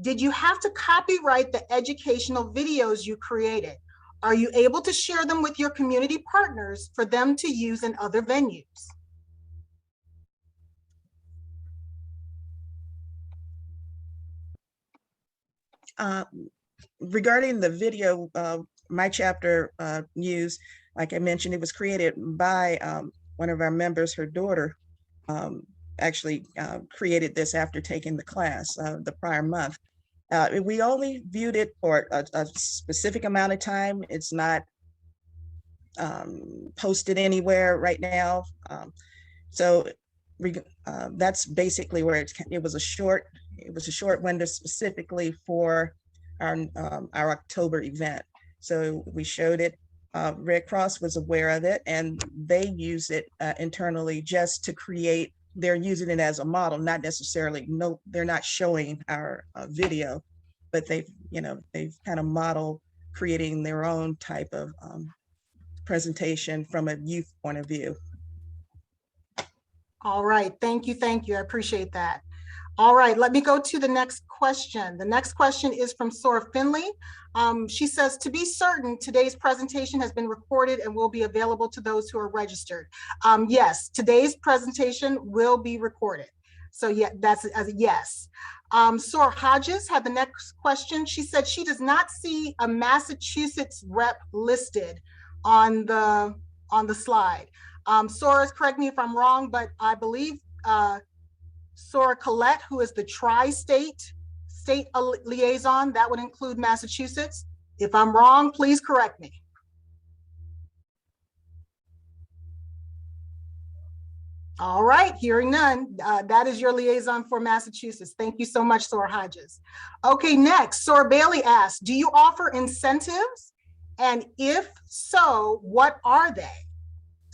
E: Did you have to copyright the educational videos you created? Are you able to share them with your community partners for them to use in other venues?
F: Regarding the video, my chapter used, like I mentioned, it was created by one of our members. Her daughter actually created this after taking the class the prior month. We only viewed it for a specific amount of time. It's not posted anywhere right now. So that's basically where it was a short window specifically for our October event. So we showed it. Red Cross was aware of it, and they use it internally just to create. They're using it as a model, not necessarily. No, they're not showing our video, but they've kind of modeled creating their own type of presentation from a youth point of view.
E: All right, thank you, I appreciate that. All right, let me go to the next question. The next question is from Sora Finley. She says, to be certain, today's presentation has been recorded and will be available to those who are registered. Yes, today's presentation will be recorded. So yeah, that's a yes. Sora Hodges had the next question. She said she does not see a Massachusetts rep listed on the slide. Sora, correct me if I'm wrong, but I believe Sora Collette, who is the tri-state liaison, that would include Massachusetts. If I'm wrong, please correct me. All right, hearing none, that is your liaison for Massachusetts. Thank you so much, Sora Hodges. Okay, next, Sora Bailey asks, do you offer incentives? And if so, what are they?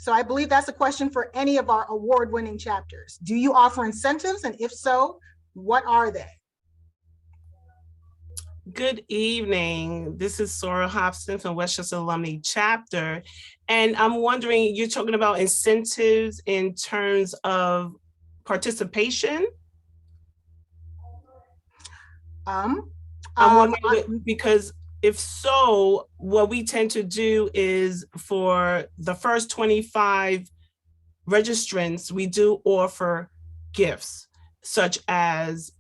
E: So I believe that's a question for any of our award-winning chapters. Do you offer incentives? And if so, what are they?
K: Good evening. This is Sora Hobson from Westchester Alumni Chapter. And I'm wondering, you're talking about incentives in terms of participation? I'm wondering, because if so, what we tend to do is for the first 25 registrants, we do offer gifts, such as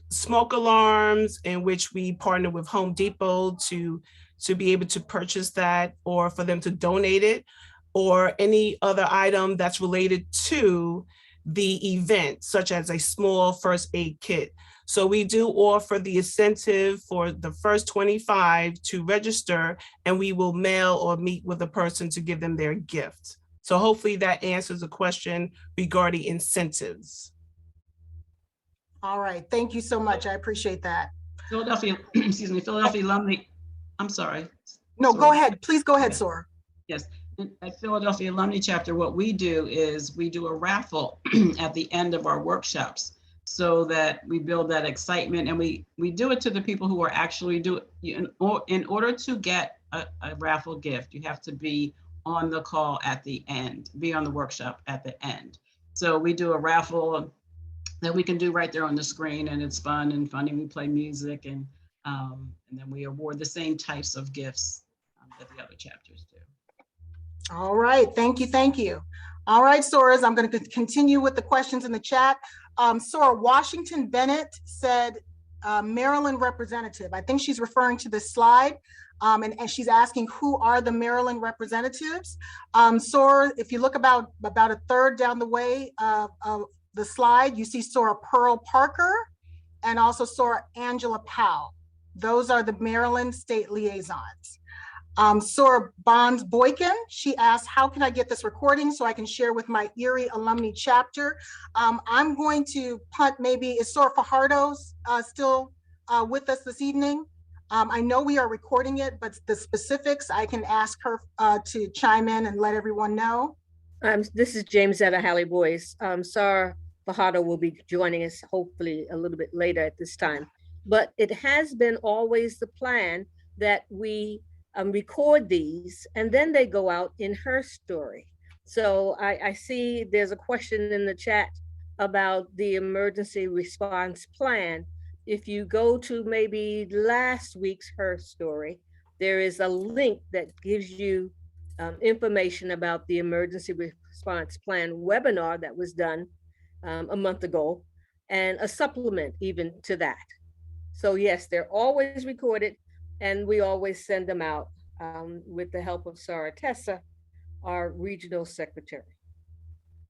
K: smoke alarms, in which we partner with Home Depot to be able to purchase that, or for them to donate it, or any other item that's related to the event, such as a small first aid kit. So we do offer the incentive for the first 25 to register, and we will mail or meet with a person to give them their gift. So hopefully that answers the question regarding incentives.
E: All right, thank you so much. I appreciate that.
J: Philadelphia, excuse me, Philadelphia Alumni, I'm sorry.
E: No, go ahead, please go ahead, Sora.
J: Yes, at Philadelphia Alumni Chapter, what we do is we do a raffle at the end of our workshops, so that we build that excitement, and we do it to the people who are actually in order to get a raffle gift, you have to be on the call at the end, be on the workshop at the end. So we do a raffle that we can do right there on the screen, and it's fun and funny. We play music, and then we award the same types of gifts that the other chapters do.
E: All right, thank you, thank you. All right, Soras, I'm going to continue with the questions in the chat. Sora Washington Bennett said, Maryland representative. I think she's referring to this slide, and she's asking who are the Maryland representatives. Sora, if you look about a third down the way of the slide, you see Sora Pearl Parker and also Sora Angela Powell. Those are the Maryland state liaisons. Sora Bonds Boykin, she asked, how can I get this recording so I can share with my Erie alumni chapter? I'm going to punt, maybe, is Sora Fajardo still with us this evening? I know we are recording it, but the specifics, I can ask her to chime in and let everyone know.
B: This is James Zetta Hallie Boyce. Sara Fajardo will be joining us hopefully a little bit later at this time. But it has been always the plan that we record these and then they go out in her story. So I see there's a question in the chat about the emergency response plan. If you go to maybe last week's Her Story, there is a link that gives you information about the emergency response plan webinar that was done a month ago, and a supplement even to that. So yes, they're always recorded, and we always send them out with the help of Sarah Tessa, our regional secretary.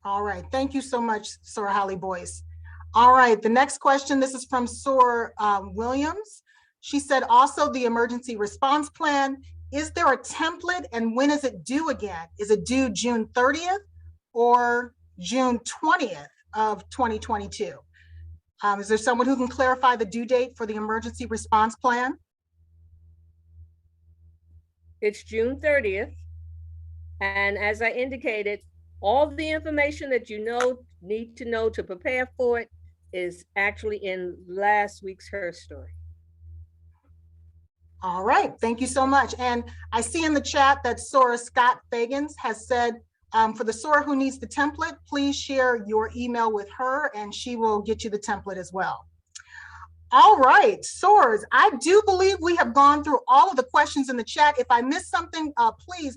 E: All right, thank you so much, Sora Hallie Boyce. All right, the next question, this is from Sora Williams. She said, also the emergency response plan, is there a template and when is it due again? Is it due June 30th or June 20th of 2022? Is there someone who can clarify the due date for the emergency response plan?
B: It's June 30th. And as I indicated, all the information that you need to know to prepare for it is actually in last week's Her Story.
E: All right, thank you so much. And I see in the chat that Sora Scott Fagans has said, for the Sora who needs the template, please share your email with her and she will get you the template as well. All right, Soras, I do believe we have gone through all of the questions in the chat. If I missed something, please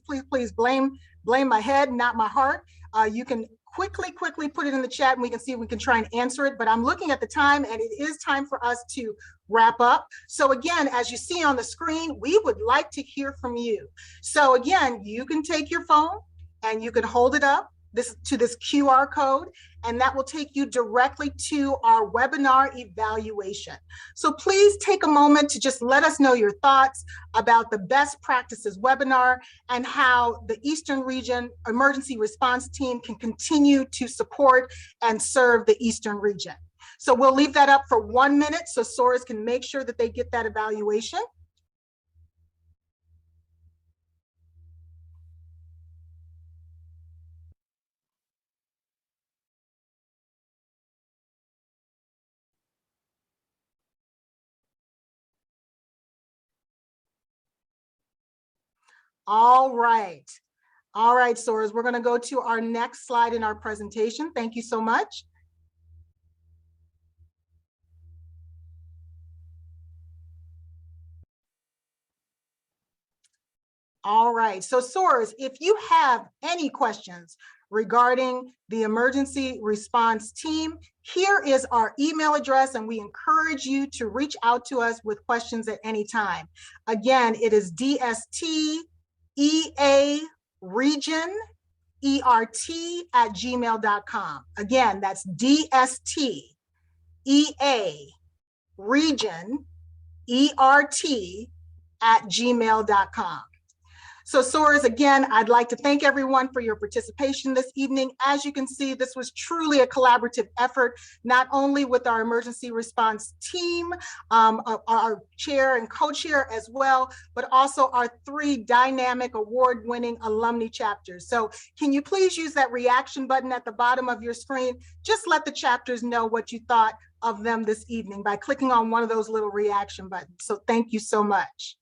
E: blame my head, not my heart. You can quickly put it in the chat and we can see if we can try and answer it. But I'm looking at the time and it is time for us to wrap up. So again, as you see on the screen, we would like to hear from you. So again, you can take your phone and you can hold it up to this QR code, and that will take you directly to our webinar evaluation. So please take a moment to just let us know your thoughts about the best practices webinar and how the Eastern Region Emergency Response Team can continue to support and serve the Eastern Region. So we'll leave that up for 1 minute so Soras can make sure that they get that evaluation. All right, Soras, we're going to go to our next slide in our presentation. Thank you so much. All right, so Soras, if you have any questions regarding the emergency response team, here is our email address, and we encourage you to reach out to us with questions at any time. Again, it is dstearegion@gmail.com. Again, that's dstearegion@gmail.com. So Soras, again, I'd like to thank everyone for your participation this evening. As you can see, this was truly a collaborative effort, not only with our emergency response team, our chair and co-chair as well, but also our 3 dynamic award-winning alumni chapters. So can you please use that reaction button at the bottom of your screen? Just let the chapters know what you thought of them this evening by clicking on one of those little reaction buttons. So thank you so much.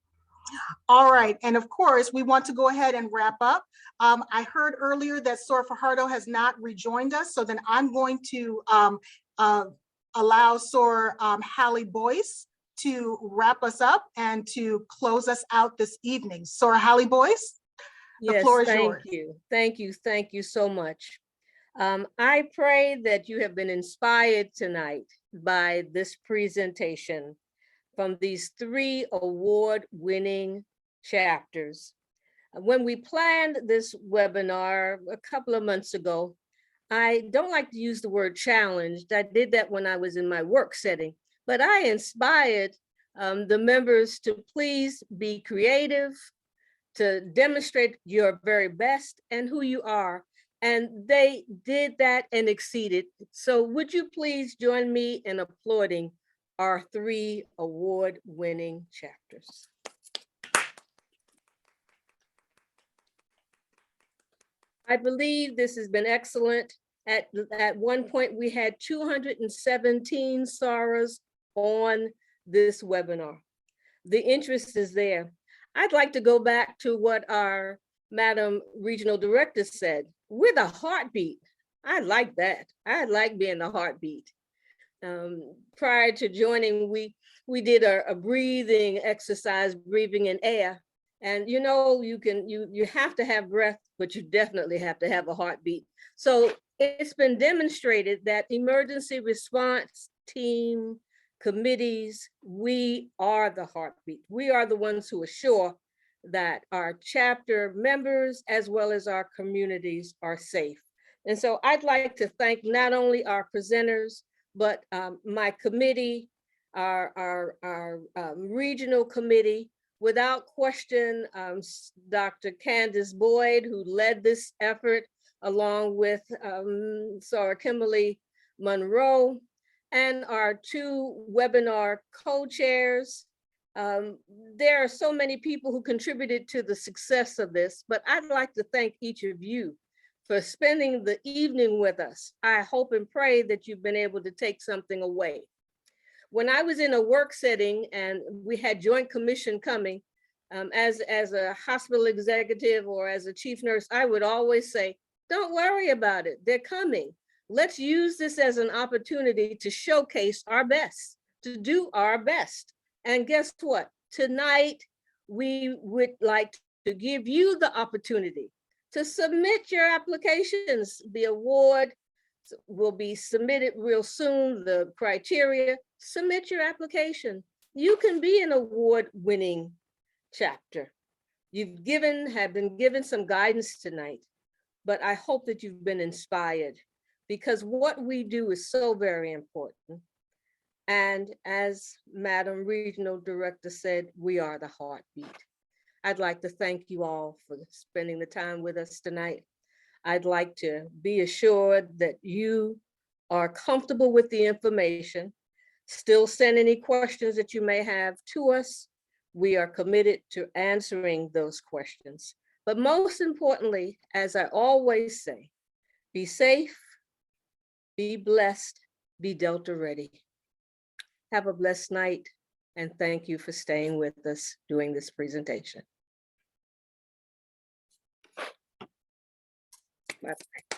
E: All right, and of course, we want to go ahead and wrap up. I heard earlier that Sora Fajardo has not rejoined us, so then I'm going to allow Sora Hallie Boyce to wrap us up and to close us out this evening. Sora Hallie Boyce, the floor is yours.
B: Thank you so much. I pray that you have been inspired tonight by this presentation from these 3 award-winning chapters. When we planned this webinar a couple of months ago, I don't like to use the word challenged. I did that when I was in my work setting, but I inspired the members to please be creative, to demonstrate your very best and who you are. And they did that and exceeded. So would you please join me in applauding our 3 award-winning chapters? I believe this has been excellent. At one point, we had 217 SARAs on this webinar. The interest is there. I'd like to go back to what our Madam Regional Director said. We're the heartbeat. I like that. I like being the heartbeat. Prior to joining, we did a breathing exercise, breathing in air. And you know, you have to have breath, but you definitely have to have a heartbeat. So it's been demonstrated that emergency response team, committees, we are the heartbeat. We are the ones who assure that our chapter members as well as our communities are safe. And so I'd like to thank not only our presenters, but my committee, our regional committee. Without question, Dr. Candace Boyd, who led this effort, along with Sarah Kimberly Monroe, and our 2 webinar co-chairs. There are so many people who contributed to the success of this, but I'd like to thank each of you for spending the evening with us. I hope and pray that you've been able to take something away. When I was in a work setting and we had Joint Commission coming, as a hospital executive or as a chief nurse, I would always say, don't worry about it, they're coming. Let's use this as an opportunity to showcase our best, to do our best. And guess what? Tonight, we would like to give you the opportunity to submit your applications. The award will be submitted real soon, the criteria. Submit your application. You can be an award-winning chapter. Have been given some guidance tonight, but I hope that you've been inspired, because what we do is so very important. And as Madam Regional Director said, we are the heartbeat. I'd like to thank you all for spending the time with us tonight. I'd like to be assured that you are comfortable with the information. Still send any questions that you may have to us. We are committed to answering those questions. But most importantly, as I always say, be safe, be blessed, be Delta ready. Have a blessed night, and thank you for staying with us during this presentation. Bye-bye.